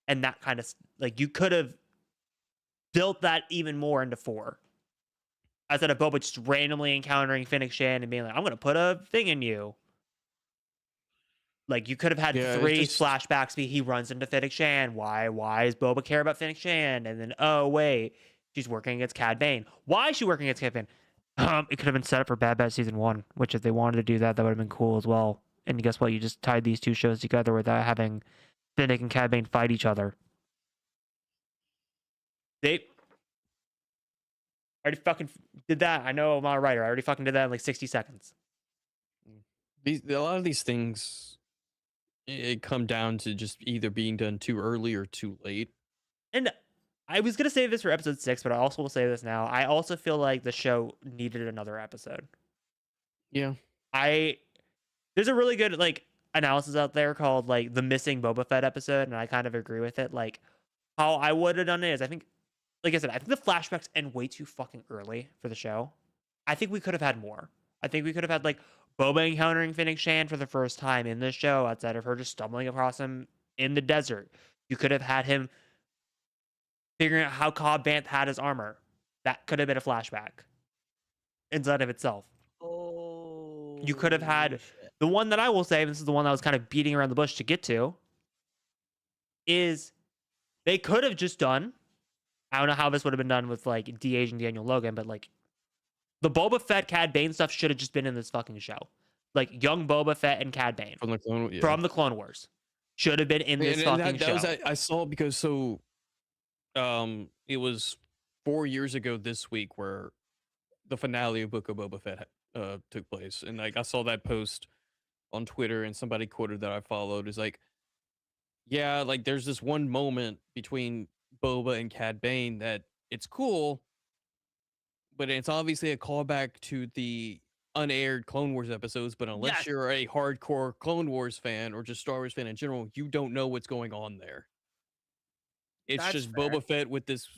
and that kind of like you could have built that even more into 4. Instead of Boba just randomly encountering Fennec Shan and being like, I'm gonna put a thing in you. Like, you could have had 3 flashbacks be he runs into Fennec Shan. Why does Boba care about Fennec Shan? And then, oh wait, she's working against Cad Bane. Why is she working against Cad Bane? It could have been set up for Bad Batch season 1, which if they wanted to do that, that would have been cool as well. And guess what? You just tied these 2 shows together without having Fennec and Cad Bane fight each other. They already fucking did that. I know I'm not a writer. I already fucking did that in like 60 seconds. A lot of these things it come down to just either being done too early or too late. And I was gonna say this for episode 6, but I also will say this now. I also feel like the show needed another episode. Yeah. There's a really good like analysis out there called like the missing Boba Fett episode, and I kind of agree with it. Like how I would have done it is I think, like I said, I think the flashbacks end way too fucking early for the show. I think we could have had more. I think we could have had like Boba encountering Fennec Shand for the first time in the show outside of her just stumbling across him in the desert. You could have had him figuring out how Cobb Vanth had his armor. That could have been a flashback inside of itself. Oh, You could have had the one that I will say, and this is the one I was kind of beating around the bush to get to, is they could have just done, I don't know how this would have been done with like DH and Daniel Logan, but like the Boba Fett Cad Bane stuff should have just been in this fucking show. Like young Boba Fett and Cad Bane From from the Clone Wars should have been in this fucking show. I saw it because it was 4 years ago this week where the finale of Book of Boba Fett took place, and like I saw that post on Twitter, and somebody quoted that I followed is like, yeah, like there's this one moment between Boba and Cad Bane that it's cool, but it's obviously a callback to the unaired Clone Wars episodes. But unless Yes. you're a hardcore Clone Wars fan or just Star Wars fan in general, you don't know what's going on there. It's That's just fair. Boba Fett with this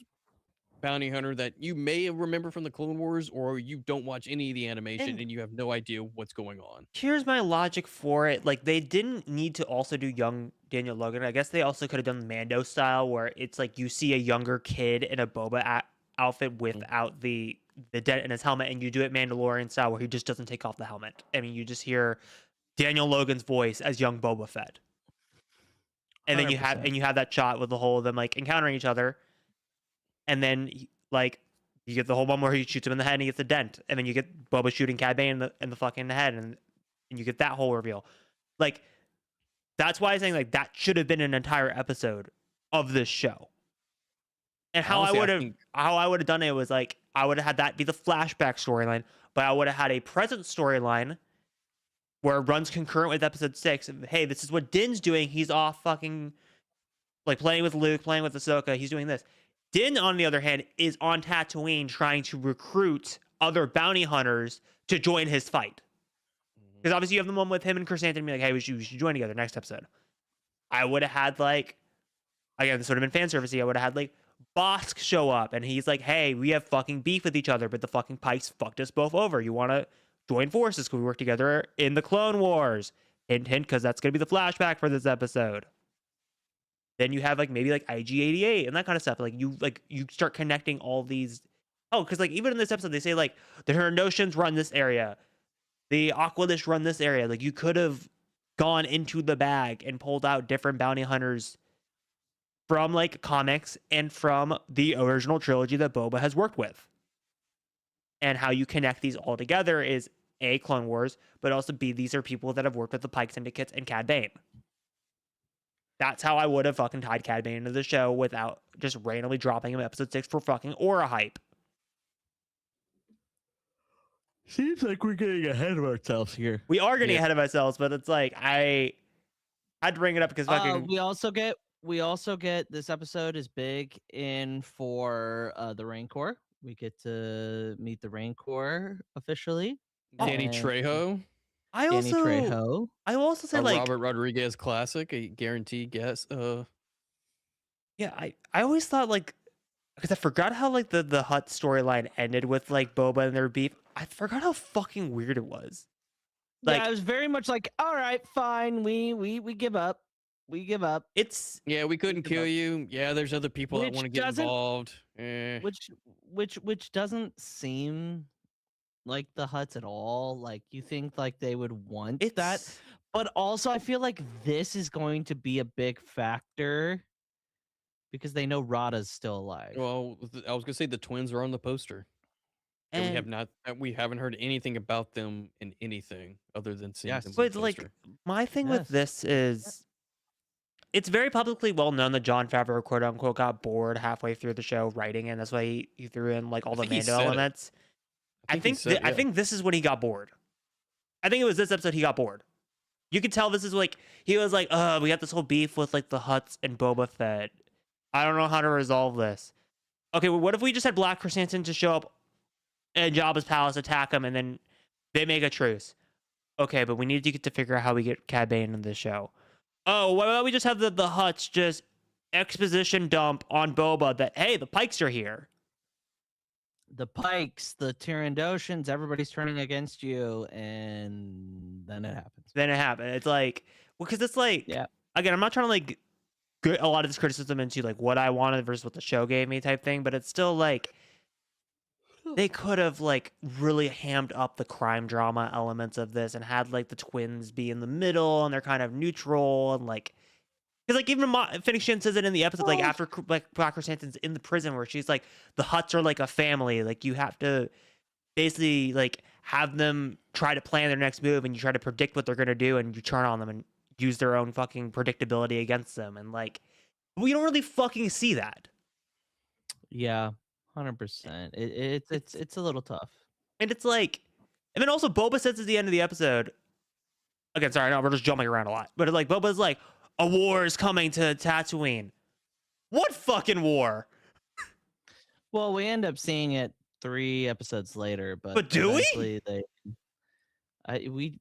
bounty hunter that you may remember from the Clone Wars, or you don't watch any of the animation and you have no idea what's going on. Here's my logic for it. Like they didn't need to also do young Daniel Logan. I guess they also could have done Mando style where it's like you see a younger kid in a Boba outfit without the dent in his helmet, and you do it Mandalorian style where he just doesn't take off the helmet. I mean, you just hear Daniel Logan's voice as young Boba Fett. And then you have that shot with the whole of them like encountering each other. And then like you get the whole one where he shoots him in the head and he gets a dent. And then you get Boba shooting Cad Bane in the fucking head, and you get that whole reveal. Like that's why I'm saying like that should have been an entire episode of this show. And how Honestly, I would have done it was like I would have had that be the flashback storyline, but I would have had a present storyline where it runs concurrent with episode 6. Hey, this is what Din's doing. He's off fucking like playing with Luke, playing with Ahsoka. He's doing this. Din, on the other hand, is on Tatooine trying to recruit other bounty hunters to join his fight. Because obviously you have the one with him and Chrysanthemum being like, hey, we should join together next episode. I would have had like, again, this would have been fan servicey. I would have had like Bosk show up and he's like, hey, we have fucking beef with each other, but the fucking Pikes fucked us both over. You want to join forces because we work together in the Clone Wars. Hint, hint, because that's going to be the flashback for this episode. Then you have like maybe like IG-88 and that kind of stuff. Like you start connecting all these. Oh, because like even in this episode they say like the Hernotians run this area, the Aqualish run this area. Like you could have gone into the bag and pulled out different bounty hunters from like comics and from the original trilogy that Boba has worked with. And how you connect these all together is A, Clone Wars, but also B, these are people that have worked with the Pike Syndicates and Cad Bane. That's how I would have fucking tied Cad Bane into the show without just randomly dropping him in episode 6 for fucking aura hype. Seems like we're getting ahead of ourselves here. We are getting ahead of ourselves, but it's like I had to bring it up because fucking we also get this episode is big in for the Rancor. We get to meet the Rancor officially. Danny And Trejo, I Danny also Trejo. I will also say a like Robert Rodriguez classic, a guaranteed guess. yeah, I always thought like because I forgot how like the Hutt storyline ended with like Boba and their beef. I forgot how fucking weird it was. Like Yeah, it was very much like, all right, fine, we give up. We give up. it's Yeah, we couldn't kill you. Yeah, there's other people that Which want to get doesn't- involved. Which doesn't seem like the Hutts at all. Like you think like they would want that. it's But also I feel like this is going to be a big factor because they know Rada's still alive. Well, I was gonna say the twins are on the poster. And we haven't heard anything about them in anything other than seeing Yes. them. on the But like poster. my thing with Yes. this is it's very publicly well known that Jon Favreau quote unquote got bored halfway through the show writing, and that's why he threw in like all the think he Mando said it. elements. I he think said, I yeah. think this is when he got bored. I think it was this episode he got bored. You could tell this is like he was like, we got this whole beef with like the Hutts and Boba Fett. I don't know how to resolve this. Okay, well, what if we just had Black Chrysanthemum to show up in Jabba's palace, attack him, and then they make a truce? Okay, but we need to get to figure out how we get Cad Bane in this show. Oh, why don't we just have the Hutts just exposition dump on Boba that, hey, the Pikes are here. The Pikes, the Tyrandoshans, everybody's turning against you, and then it happens. It's like, well, because it's like, Yeah. Again, I'm not trying to like get a lot of this criticism into like what I wanted versus what the show gave me type thing, but it's still like they could have like really hammed up the crime drama elements of this and had like the twins be in the middle and they're kind of neutral and like. Because, like, even Fennec Shin says it in the episode, like, after like Black Chrysanthemum's in the prison where she's like, the Hutts are like a family. Like, you have to basically, like, have them try to plan their next move and you try to predict what they're going to do and you turn on them and use their own fucking predictability against them. And, like, we don't really fucking see that. Yeah, 100%. It's a little tough. And it's like, and then also Boba says at the end of the episode, again, sorry, no, we're just jumping around a lot, but like, Boba's like, a war is coming to Tatooine. What fucking war? Well, we end up seeing it 3 episodes later, but do we? eventually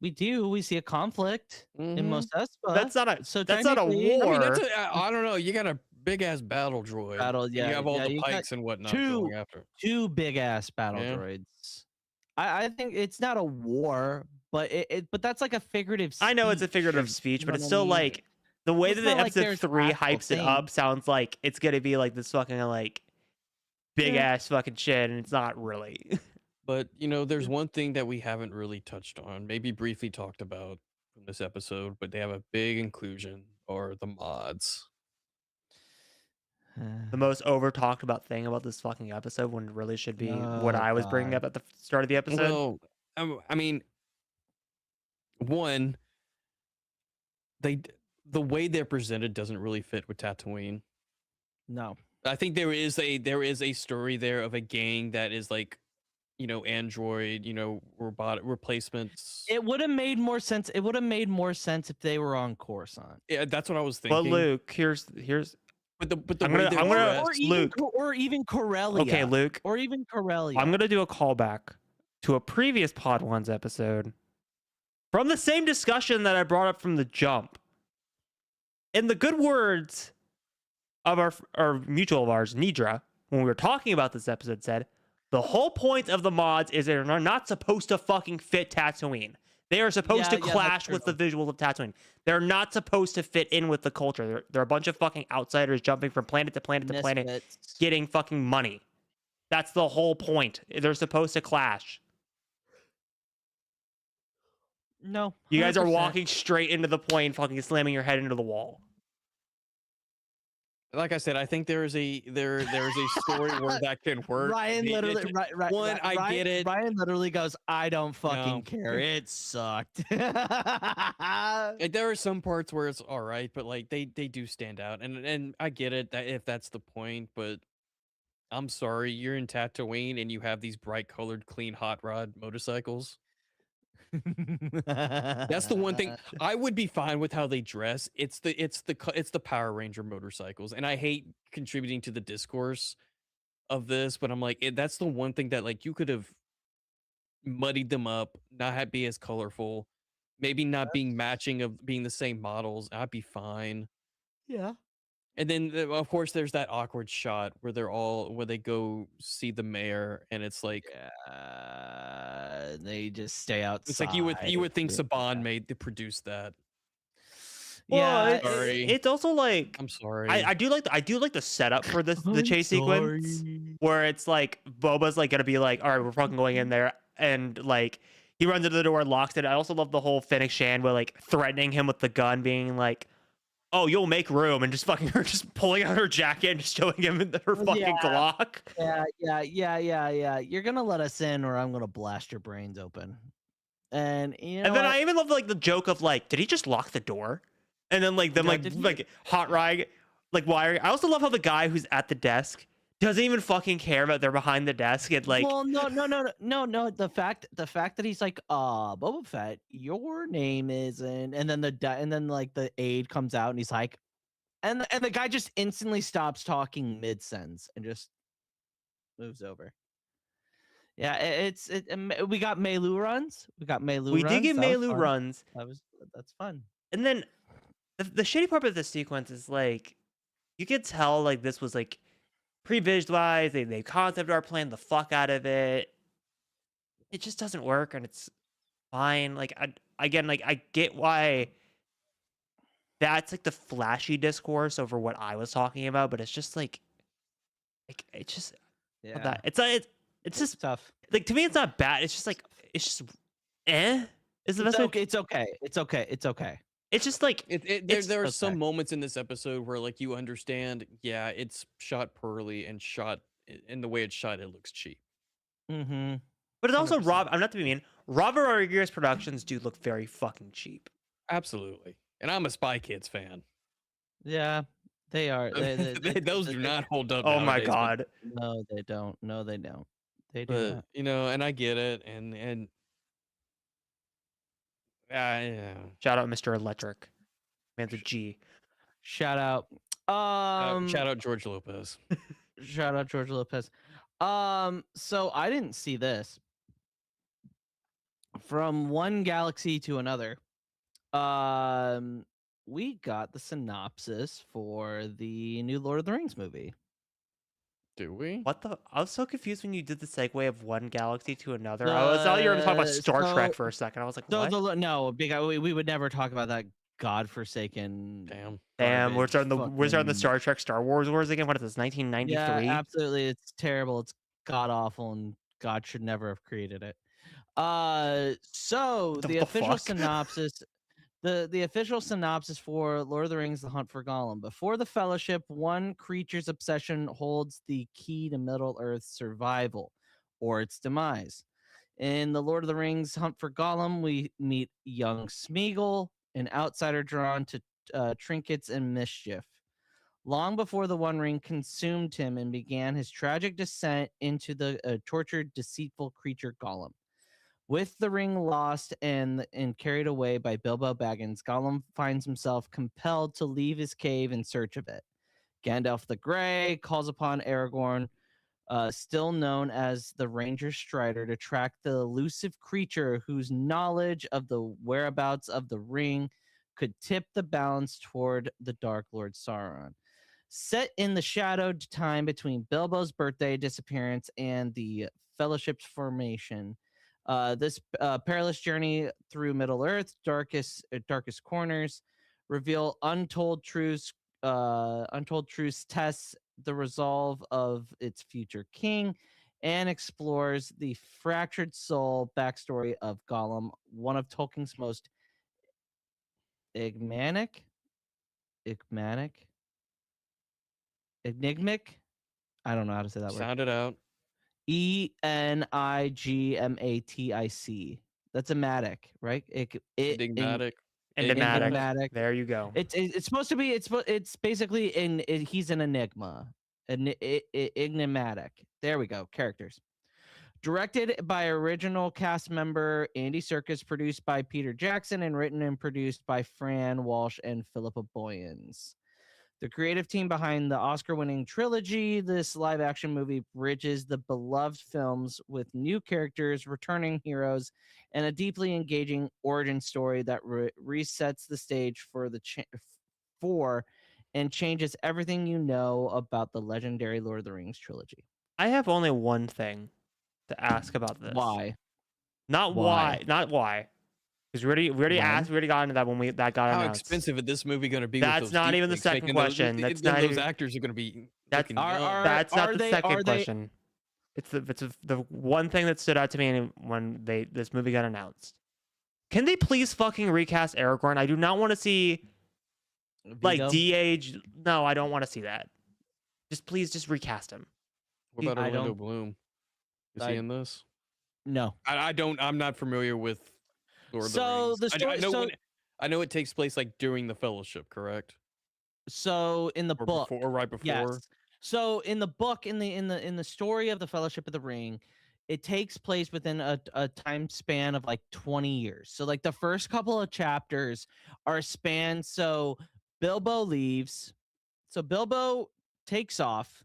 we do. We see a conflict in Mos Espa. That's not a. So that's not a technically- war. I mean, I don't know. You got a big ass battle droid. Yeah, you have all yeah, the you got pikes and whatnot two- going after. 2 big ass battle Yeah. droids. I think it's not a war, but but that's like a figurative. I know it's a figurative speech, speech, you but know it's what I still mean? like the way It's that the not like episode there's 3 actual hypes it up things. sounds like it's gonna be like this fucking like big ass fucking shit, and it's not really. But you know, there's one thing that we haven't really touched on, maybe briefly talked about from this episode, but they have a big inclusion, or the mods. The most over talked about thing about this fucking episode when it really should be what Oh, I was bringing God. up at the start of the episode. Well, I mean, one, the way they're presented doesn't really fit with Tatooine. No. I think there is a story there of a gang that is like, you know, android, you know, robotic replacements. It would have made more sense. It would have made more sense if they were on Coruscant. Yeah, that's what I was thinking. But Luke, here's but the I'm way gonna- they're I'm gonna- dressed- or even, Luke. or even Corellia. okay, Luke. Or even Corellia. I'm gonna do a callback to a previous Pod Ones episode from the same discussion that I brought up from the jump. In the good words of our mutual of ours, Nidra, when we were talking about this episode, said the whole point of the mods is they're not supposed to fucking fit Tatooine. They are supposed to Yeah, that's clash true. with the visuals of Tatooine. They're not supposed to fit in with the culture. They're a bunch of fucking outsiders jumping from planet to planet to planet, Misfits. getting fucking money. That's the whole point. They're supposed to clash. No. You guys are 100%. walking straight into the plane, fucking slamming your head into the wall. like I said, I think there is a story where that can work. Ryan literally, one, I get it. Ryan literally goes, "I don't fucking No. care. It sucked." Like, there are some parts where it's all right, but like they do stand out, and I get it that if that's the point, but I'm sorry, you're in Tatooine and you have these bright colored, clean hot rod motorcycles. That's the one thing I would be fine with how they dress. It's the Power Ranger motorcycles, and I hate contributing to the discourse of this, but I'm like, that's the one thing that like you could have muddied them up, not be as colorful, maybe not being matching of being the same models. I'd be fine. Yeah. And then of course there's that awkward shot where where they go see the mayor, and it's like They just stay outside. it's like you would think Saban produced that. Yeah. Sorry. It's also like I'm sorry. I do like the setup for the chase sequence where it's like Boba's like gonna be like, all right, we're fucking going in there, and like he runs into the door and locks it. I also love the whole Fennec Shan where like threatening him with the gun, being like, oh, you'll make room, and just fucking her just pulling out her jacket and just showing him her fucking Yeah. Glock. Yeah. You're gonna let us in, or I'm gonna blast your brains open. And you know And then what? I even love like the joke of like, did he just lock the door? And then like them Yeah, like did he? like hot ride like wiring. I also love how the guy who's at the desk doesn't even fucking care about they're behind the desk. It like well, no. The fact that he's like, Boba Fett, your name isn't, and then like the aide comes out and he's like, and the guy just instantly stops talking mid sentence and just moves over. Yeah, we got Melu runs. We got Melu. we did get That was Melu fun. runs, That's fun. and then the shitty part of this sequence is like you could tell like this was like pre-visualized. They concept art planned the fuck out of it. It just doesn't work, and it's fine. Like I get why that's like the flashy discourse over what I was talking about, but it's just like it's just Yeah, that it's just tough. like to me it's not bad. It's just like it's just is the best way. It's okay. It's just like There are okay. some moments in this episode where like you understand, yeah, it's shot poorly and shot in the way it's shot, it looks cheap. Mm-hmm. but it's also 100%. I'm not to be mean. Robert Rodriguez productions do look very fucking cheap. Absolutely. And I'm a Spy Kids fan. Yeah, they are. Those do not hold up. Oh my nowadays, god. No, they don't. No, they don't. They do But not. you know, and I get it, and yeah. Shout out Mr. Electric. Man's a G. Shout out. Shout out George Lopez. Shout out George Lopez. So I didn't see this. From one galaxy to another, we got the synopsis for the new Lord of the Rings movie. Do we? What the? I was so confused when you did the segue of one galaxy to another. I thought you were going to talk about Star Trek for a second. I was like, what? No, because we would never talk about that godforsaken. Damn, we're starting garbage the Star Trek Star Wars wars again. What is this? 1993? Yeah, absolutely. It's terrible. It's god awful, and God should never have created it. So the official synopsis. The official synopsis for Lord of the Rings: The Hunt for Gollum. Before the Fellowship, one creature's obsession holds the key to Middle-earth's survival or its demise. In the Lord of the Rings: Hunt for Gollum, we meet young Smeagol, an outsider drawn to trinkets and mischief. Long before the One Ring consumed him and began his tragic descent into the tortured, deceitful creature Gollum. With the ring lost and carried away by Bilbo Baggins, Gollum finds himself compelled to leave his cave in search of it. Gandalf the Grey calls upon Aragorn, still known as the Ranger Strider, to track the elusive creature whose knowledge of the whereabouts of the ring could tip the balance toward the Dark Lord Sauron. Set in the shadowed time between Bilbo's birthday disappearance and the Fellowship's formation, this perilous journey through Middle Earth, darkest corners, reveal untold truths. Untold truths tests the resolve of its future king, and explores the fractured soul backstory of Gollum, one of Tolkien's most enigmatic. I don't know how to say that word. Sound it out. Enigmatic. That's enigmatic, right? Enigmatic. Enigmatic. There you go. It's supposed to be. It's basically he's an enigma. Enigmatic. There we go. Characters. Directed by original cast member Andy Serkis, produced by Peter Jackson, and written and produced by Fran Walsh and Philippa Boyens. The creative team behind the Oscar-winning trilogy, this live-action movie bridges the beloved films with new characters, returning heroes, and a deeply engaging origin story that resets the stage for and changes everything you know about the legendary Lord of the Rings trilogy. I have only one thing to ask about this. Why? Not why. Because we already asked. We already got into that when that got How announced. expensive is this movie going to be? That's not even the second question. That's not those actors are going to be. That's not the second question. It's the one thing that stood out to me when this movie got announced. Can they please fucking recast Aragorn? I do not want to see like de-age. No, I don't want to see that. Just recast him. What about Orlando Bloom? Is he in this? No, I'm not familiar with Lord of the Rings. I know it takes place like during the Fellowship, correct? So in the book, or right before. yes. So in the book, in the story of the Fellowship of the Ring, it takes place within a time span of like 20 years. So like the first couple of chapters are spanned. So Bilbo leaves. So Bilbo takes off,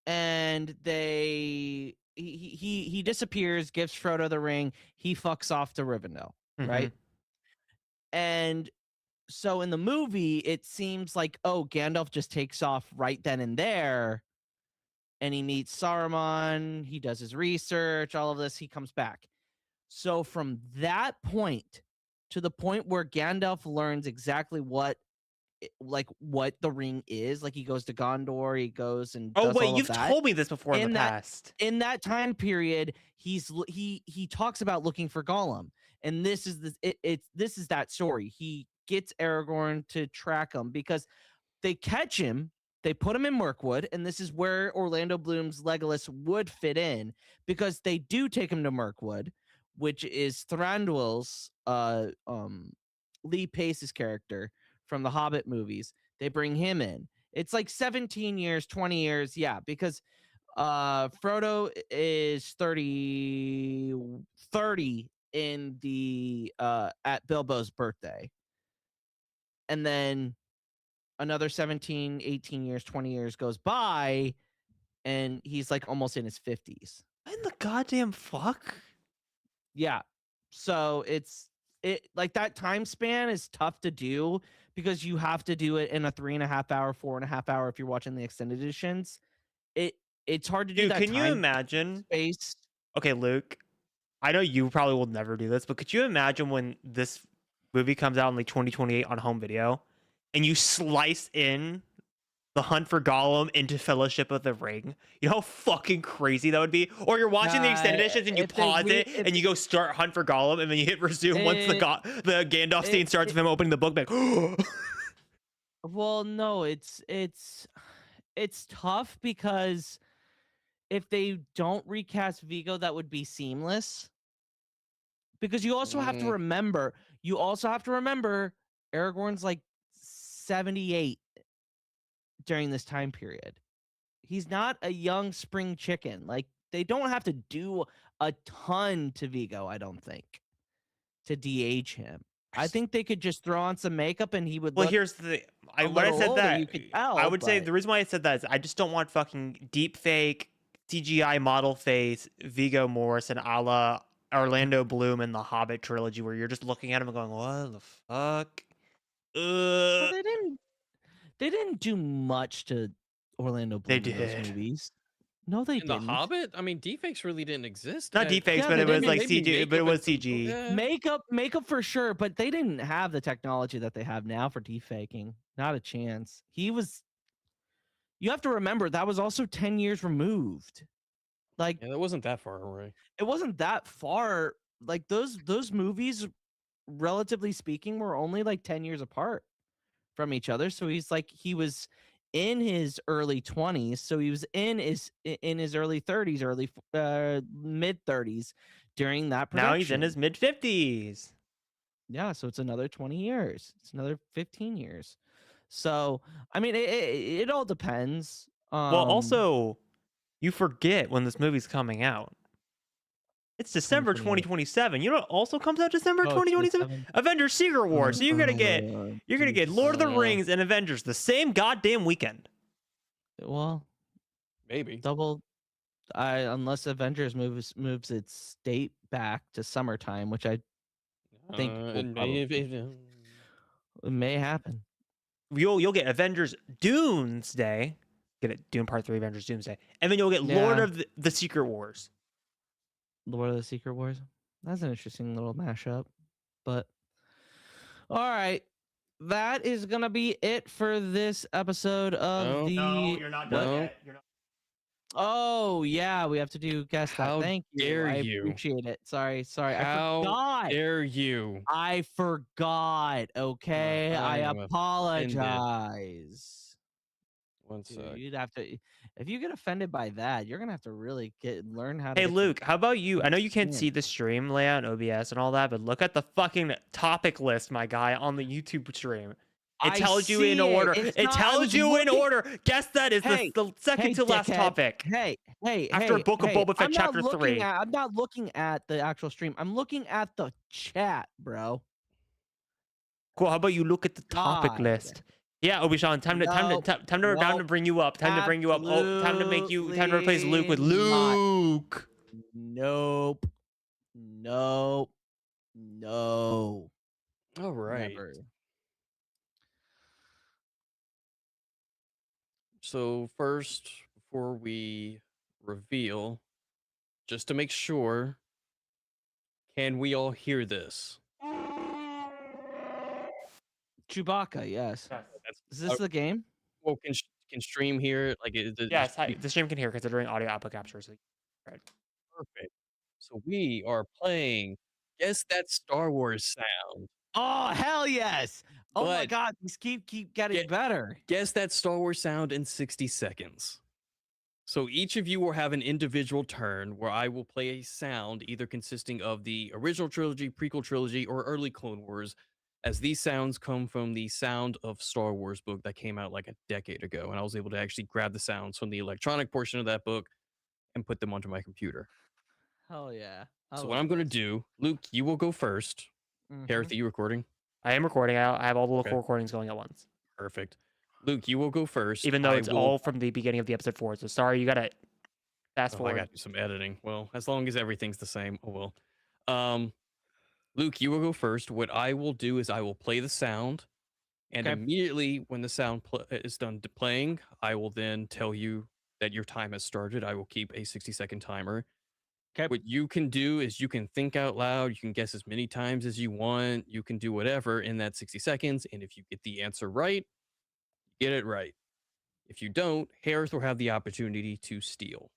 and he disappears, gives Frodo the ring. He fucks off to Rivendell, right? And so in the movie, it seems like, oh, Gandalf just takes off right then and there, and he meets Saruman. He does his research, all of this. He comes back. So from that point to the point where Gandalf learns exactly what the ring is, like he goes to Gondor, he goes and Oh does wait, all of you've that. told me this before in the In that- past. In that time period, he talks about looking for Gollum, and this is this is that story. He gets Aragorn to track him because they catch him, they put him in Mirkwood, and this is where Orlando Bloom's Legolas would fit in, because they do take him to Mirkwood, which is Thranduil's Lee Pace's character from the Hobbit movies. They bring him in. It's like 17 years, 20 years, yeah, because Frodo is 30 in the at Bilbo's birthday. And then another 17, 18 years, 20 years goes by, and he's like almost in his 50s. What in the goddamn fuck? Yeah. So it like that time span is tough to do because you have to do it in a 3.5 hour, 4.5 hour if you're watching the extended editions. It's hard to do Dude, that. can you imagine? Space. Okay, Luke, I know you probably will never do this, but could you imagine when this movie comes out in like 2028 on home video and you slice in the Hunt for Gollum into Fellowship of the Ring? You know how fucking crazy that would be? Or you're watching the extended editions and you pause it and you go start Hunt for Gollum and then you hit resume once the Gandalf scene starts with him opening the book back. Well, no, it's tough because if they don't recast Vigo, that would be seamless. Because you also have to remember, Aragorn's like 78 during this time period. He's not a young spring chicken. Like, they don't have to do a ton to Vigo, I don't think, to de-age him. I think they could just throw on some makeup and he would Well, look here's the a when I little said older, that, you could tell, I would say but- the reason why I said that is I just don't want fucking deep fake CGI model face Viggo Mortensen a la Orlando Bloom in the Hobbit trilogy, where you're just looking at him and going, "What the fuck?" Well, they didn't do much to Orlando They Bloom in those did. movies. No, they In the didn't. Hobbit, I mean, deepfakes really didn't exist. Not deepfakes, Yeah, but they it was did. like Maybe CG. But it makeup was and- CG. Yeah. Makeup for sure, but they didn't have the technology that they have now for deepfaking. Not a chance. You have to remember that was also 10 years removed. Like, Yeah, that wasn't that far away. it wasn't that far. Like, those movies, relatively speaking, were only like 10 years apart from each other. So he was in his early 20s, so he was in his early 30s, mid 30s during that production. Now he's in his mid 50s. Yeah, so it's another 20 years. It's another 15 years. So, I mean, it all depends. Well, also, you forget when this movie's coming out. It's December 2027. You know what also comes out December 2027? Avengers Secret Wars. So you're gonna get Lord of the Rings and Avengers the same goddamn weekend. Well, Maybe. double. Unless Avengers moves its date back to summertime, which I think will and probably- it may happen. You'll get Avengers Doomsday. Get it, Doom Part 3, Avengers Doomsday. And then you'll get Lord Yeah. of the Secret Wars. Lord of the Secret Wars. That's an interesting little mashup. But all right, that is gonna be it for this episode of No. not done No. yet. You're not. Oh yeah, we have to do guest. How Thank you. dare I you. appreciate it. Sorry. How I forgot. dare you? I forgot. Okay, I I am offended. apologize. One Dude, sec. you'd have to. If you get offended by that, you're gonna have to really learn how to. Hey get your- Luke, how about you? I know you can't Yeah. see the stream layout, OBS, and all that, but look at the fucking topic list, my guy, on the YouTube stream. It tells you in order. It tells you in order. Guess that is the second to last topic. After Book of Boba Fett chapter 3. I'm not looking at the actual stream. I'm looking at the chat, bro. Cool. How about you look at the topic list? Yeah, Obi-Sean, time to bring you up. Time to bring you up. Oh, time to replace Luke with Luke. Nope. No. All right. Never. So first, before we reveal, just to make sure, can we all hear this? Chewbacca, yes. Yes. Is this the game? Well, can stream hear? Like, Yes, the stream can hear because they're doing audio output capture. So, right. Perfect. So we are playing Guess That Star Wars Sound. Oh, hell yes. Oh my But god, these keep getting better. Guess That Star Wars Sound in 60 seconds. So each of you will have an individual turn where I will play a sound either consisting of the original trilogy, prequel trilogy, or early Clone Wars, as these sounds come from the Sound of Star Wars book that came out like a decade ago. And I was able to actually grab the sounds from the electronic portion of that book and put them onto my computer. Hell yeah. So what I'm going to do, Luke, you will go first. Hereth, are you recording? I am recording. I have all the local recordings going at once. Perfect. Luke, you will go first. Even though it's all from the beginning of the episode 4. So sorry, you got to fast forward. I got to do some editing. Well, as long as everything's the same. Oh, well. Luke, you will go first. What I will do is I will play the sound. And immediately when the sound is done playing, I will then tell you that your time has started. I will keep a 60-second timer. Okay. What you can do is you can think out loud. You can guess as many times as you want. You can do whatever in that 60 seconds. And if you get the answer right, get it right. If you don't, Hereth will have the opportunity to steal.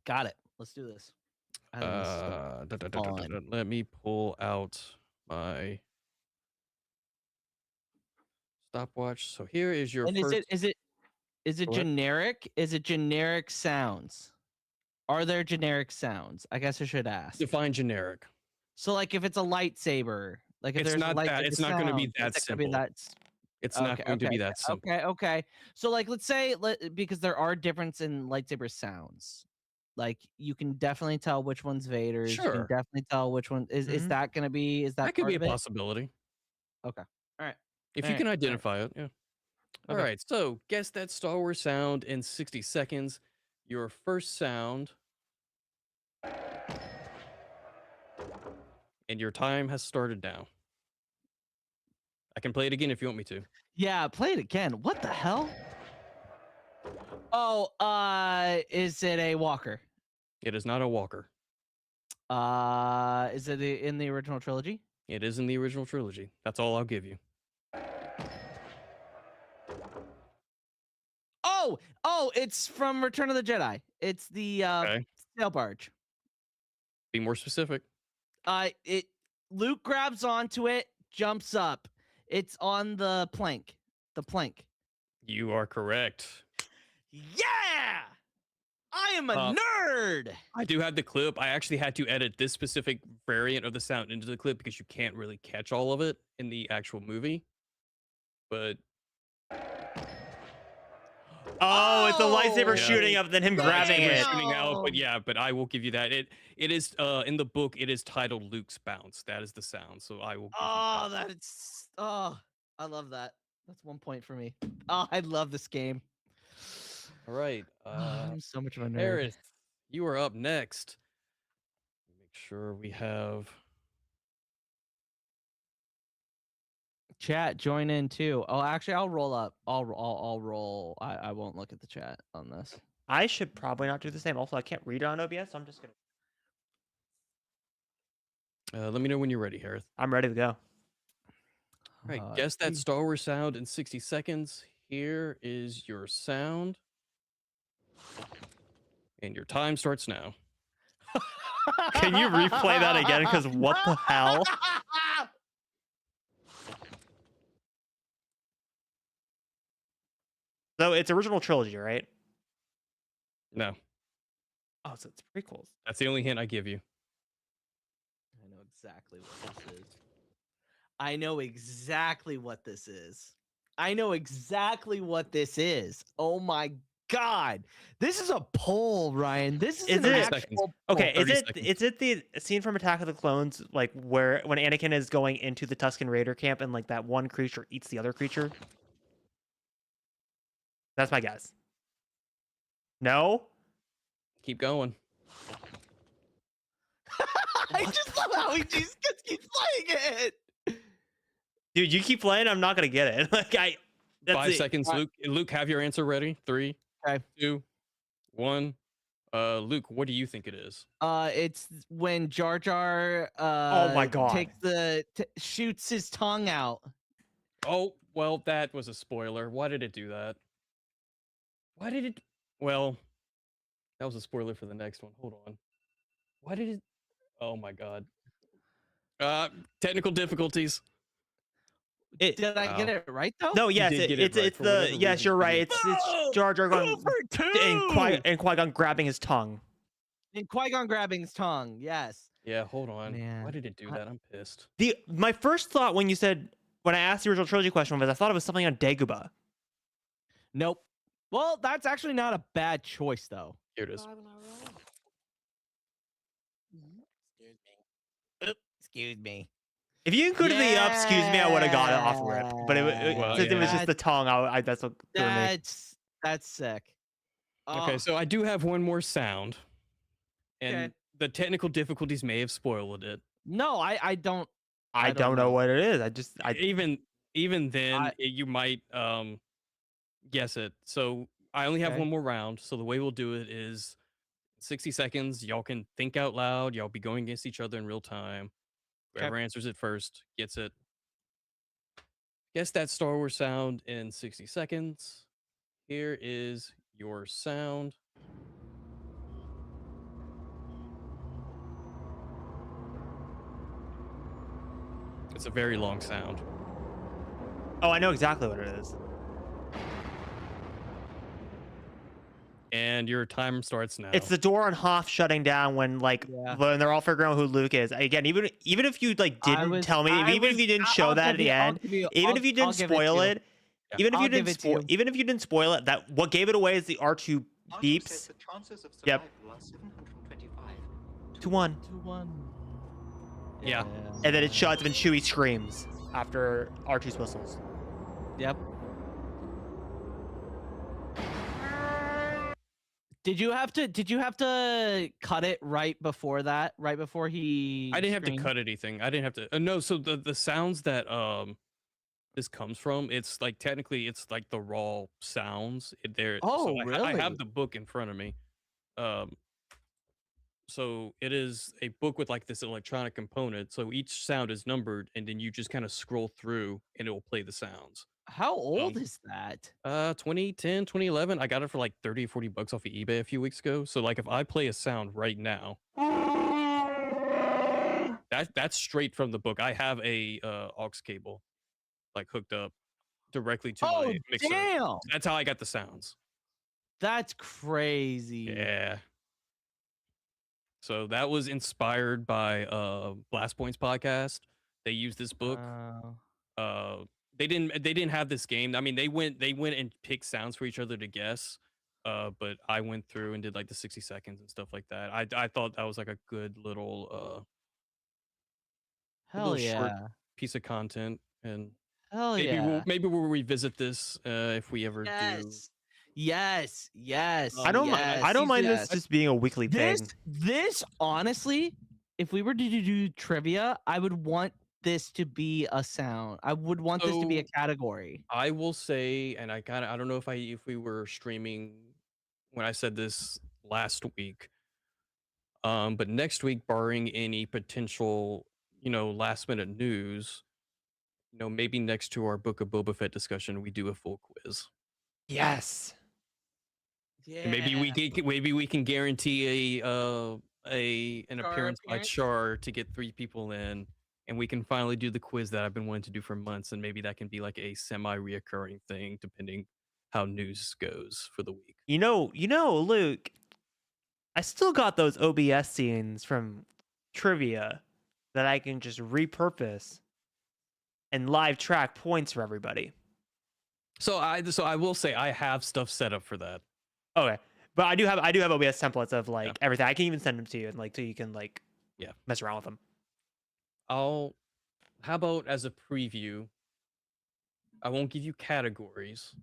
Got it. Let's do this. Let me pull out my stopwatch. So here is your first. Is it generic? Is it generic sounds? Are there generic sounds? I guess I should ask. Define generic. So, like, if it's a lightsaber, like if it's there's not a lightsaber that. It's not going to be that simple. It's not going to be that simple. Okay. So, like, let's say because there are difference in lightsaber sounds. Like, you can definitely tell which one's Vader's. Sure. You can definitely tell which one is that going to be. Is that could be a part of it? possibility? Okay. All right. If you can identify it, yeah. All right. So, guess that Star Wars sound in 60 seconds. Your first sound. And your time has started now. I can play it again if you want me to. Yeah, play it again. What the hell? Oh, is it a walker? It is not a walker. Is it in the original trilogy? It is in the original trilogy. That's all I'll give you. Oh, it's from Return of the Jedi. It's the sail barge. Be more specific. Luke grabs onto it, jumps up. It's on the plank. The plank. You are correct. Yeah! I am a nerd! I do have the clip. I actually had to edit this specific variant of the sound into the clip because you can't really catch all of it in the actual movie. But... Oh, it's a lightsaber shooting up, then him grabbing it. Shooting out, but I will give you that. It is in the book. It is titled Luke's Bounce. That is the sound. So I will. I love that. That's 1 point for me. Oh, I love this game. All right. I'm so much of a nerd. Hereth, you are up next. Make sure we have. Chat, join in too. Oh, actually, I'll roll up. I'll roll. I won't look at the chat on this. I should probably not do the same. Also, I can't read it on OBS, so I'm just gonna. Let me know when you're ready, Hereth. I'm ready to go. All right. Guess that Star Wars sound in 60 seconds. Here is your sound, and your time starts now. Can you replay that again? Because what the hell? So it's original trilogy, right? No. Oh, so it's prequels. That's the only hint I give you. I know exactly what this is. I know exactly what this is. I know exactly what this is. Oh my god. This is a poll, Ryan. This is Is an 30 it- seconds. actual Okay, poll. 30 is seconds. it the scene from Attack of the Clones, like where when Anakin is going into the Tusken Raider camp and like that one creature eats the other creature? That's my guess. No? Keep going. I just love how he just keeps playing it. Dude, you keep playing, I'm not gonna get it. Like that's 5 it. seconds, Luke. Luke, have your answer ready. 3, Okay. 2, 1. Luke, what do you think it is? It's when Jar Jar Oh my God. takes shoots his tongue out. Oh, well, that was a spoiler. Why did it do that? Why did it? Well, that was a spoiler for the next one. Hold on. Why did it? Oh my god. Technical difficulties. Did I get Wow. it right though? No, yes, did get it right it's for the whatever yes, reason you're you right. did. It's Jar Jar going and Qui-Gon grabbing his tongue. And Qui-Gon grabbing his tongue. Yes. Yeah, hold on. Why Man, did it do that? I'm pissed. My first thought when I asked the original trilogy question was I thought it was something on Dagobah. Nope. Well, that's actually not a bad choice though. Here it is. Excuse me. If you included the excuse me, I would have got it off rip. But Well, since it was yeah. just the tongue, that's what threw me. That's sick. Okay, Oh, so I do have one more sound, and Okay. the technical difficulties may have spoiled it. no, I don't. I don't know what it is. Even then, I- you might guess it. So I only have Okay. one more round. So the way we'll do it is 60 seconds. Y'all can think out loud. Y'all be going against each other in real time. Whoever answers it first gets it. Guess that Star Wars sound in 60 seconds. Here is your sound. It's a very long sound. Oh, I know exactly what it is. And your time starts now. It's the door on Hoth shutting down when Yeah. when they're all figuring out who Luke is. Again, even if you didn't tell me, even if you didn't show that at the end, even if you didn't spoil it, even if you didn't spoil it, that what gave it away is the R2 beeps. Yep. 2-1. 2-1. Yeah. And then it shuts when Chewie screams after R2's whistles. Yep. Did you have to cut it right before that? Right before he I didn't have to screamed? cut anything. I didn't have to. No, so the sounds that this comes from, it's like technically it's like the raw sounds. Oh, I really? have the book in front of me. So it is a book with like this electronic component. So each sound is numbered, and then you just kind of scroll through, and it will play the sounds. How old is that? 2010, 2011. I got it for like 30 or 40 bucks off of eBay a few weeks ago. So like if I play a sound right now, that's straight from the book. I have a aux cable like hooked up directly to Oh, my mixer. damn! That's how I got the sounds. That's crazy. Yeah. So that was inspired by Blast Point's podcast. They used this book. They didn't have this game. I mean, they went and picked sounds for each other to guess. But I went through and did like the 60 seconds and stuff like that. I thought that was like a good little Hell short yeah. piece of content, and Hell maybe yeah. we'll revisit this if we ever do. Yes. I don't mind this yes. just being a weekly thing. This honestly, if we were to do trivia, I would want this to be a sound. I would want this to be a So, category. I will say, and I don't know if we were streaming when I said this last week, but next week, barring any potential, last minute news, maybe next to our Book of Boba Fett discussion, we do a full quiz. Yes. Yeah. And maybe we can guarantee an appearance by Char to get 3 people in, and we can finally do the quiz that I've been wanting to do for months, and maybe that can be like a semi-reoccurring thing depending how news goes for the week. Luke, I still got those OBS scenes from trivia that I can just repurpose and live track points for everybody. So I will say I have stuff set up for that. Okay, but I do have OBS templates of like everything. I can even send them to you and like so you can like mess around with them. How about as a preview? I won't give you categories,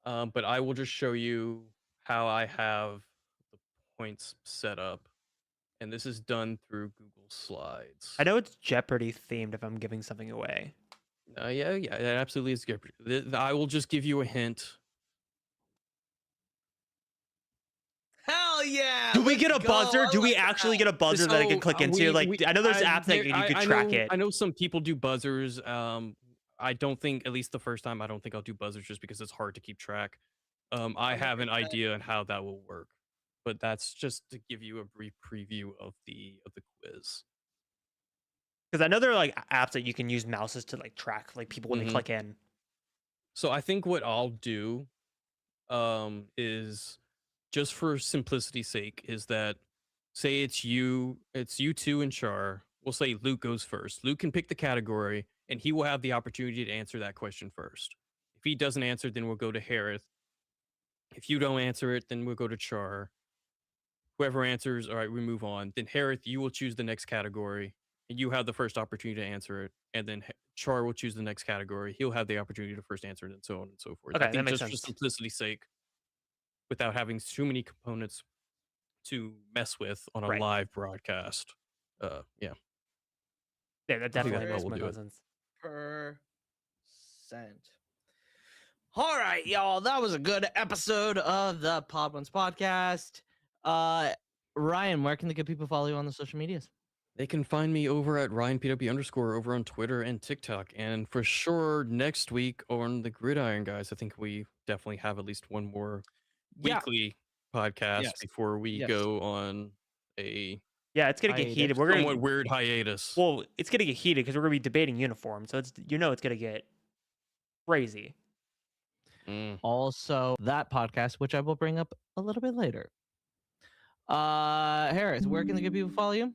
but I will just show you how I have the points set up, and this is done through Google Slides. I know it's Jeopardy themed if I'm giving something away. Yeah, it absolutely is Jeopardy. I will just give you a hint. Hell yeah! Do we get a buzzer? Do we actually get a buzzer that I can click into? I know there's apps that you can track it. I know some people do buzzers. I don't think, at least the first time, I don't think I'll do buzzers just because it's hard to keep track. I have an idea on how that will work, but that's just to give you a brief preview of the quiz. Because I know there are like apps that you can use mouses to like track like people when they click in. So I think what I'll do is, just for simplicity's sake, is that say it's you two and Char. We'll say Luke goes first. Luke can pick the category and he will have the opportunity to answer that question first. If he doesn't answer, then we'll go to Hereth. If you don't answer it, then we'll go to Char. Whoever answers, all right, we move on. Then Hereth, you will choose the next category and you have the first opportunity to answer it. And then Char will choose the next category. He'll have the opportunity to first answer it, and so on and so forth. Okay, I think that makes just sense. for simplicity's sake, without having too many components to mess with on a live broadcast. Yeah, that definitely that makes will do more it. sense. %. All right, y'all. That was a good episode of the Pod Ones podcast. Ryan, where can the good people follow you on the social medias? They can find me over at RyanPW_ over on Twitter and TikTok. And for sure, next week on the Gridiron Guys, I think we definitely have at least one more weekly podcast before we go on a it's gonna get heated. We're somewhat weird hiatus. Well, it's gonna get heated because we're gonna be debating uniform, so it's it's gonna get crazy. Also, that podcast, which I will bring up a little bit later. Hereth, where can the good people follow you?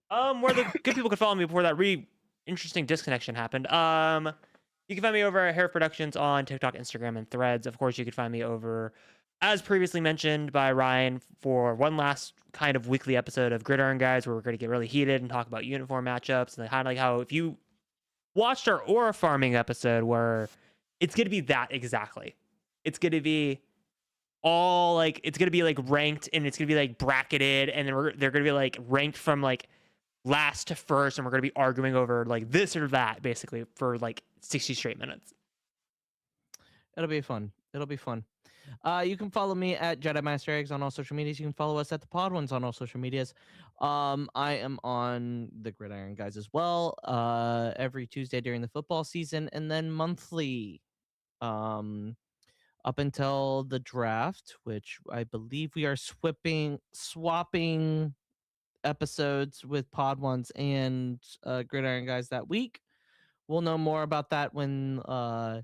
Where the good people could follow me before that really interesting disconnection happened. You can find me over at Hereth Productions on TikTok, Instagram, and Threads. Of course, you could find me over, as previously mentioned by Ryan, for one last kind of weekly episode of Gridiron Guys, where we're going to get really heated and talk about uniform matchups, and kind of like how if you watched our aura farming episode, where it's going to be that exactly. It's going to be all like, it's going to be like ranked, and it's going to be like bracketed, and then they're going to be like ranked from like last to first, and we're going to be arguing over like this or that basically for like 60 straight minutes. It'll be fun. You can follow me at Jedi Master Eggs on all social medias. You can follow us at the Pod Ones on all social medias. I am on the Gridiron Guys as well, every Tuesday during the football season, and then monthly up until the draft, which I believe we are swapping episodes with Pod Ones and Gridiron Guys that week. We'll know more about that when the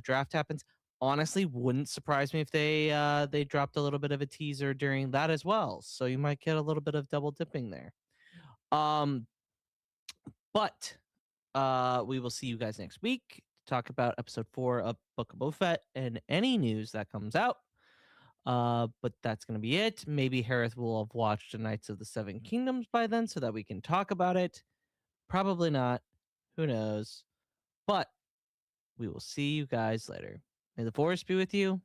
draft happens. Honestly, wouldn't surprise me if they dropped a little bit of a teaser during that as well. So you might get a little bit of double dipping there. But we will see you guys next week to talk about episode 4 of Book of Boba Fett and any news that comes out. But that's going to be it. Maybe Hereth will have watched Knights of the Seven Kingdoms by then so that we can talk about it. Probably not. Who knows? But we will see you guys later. May the Force be with you.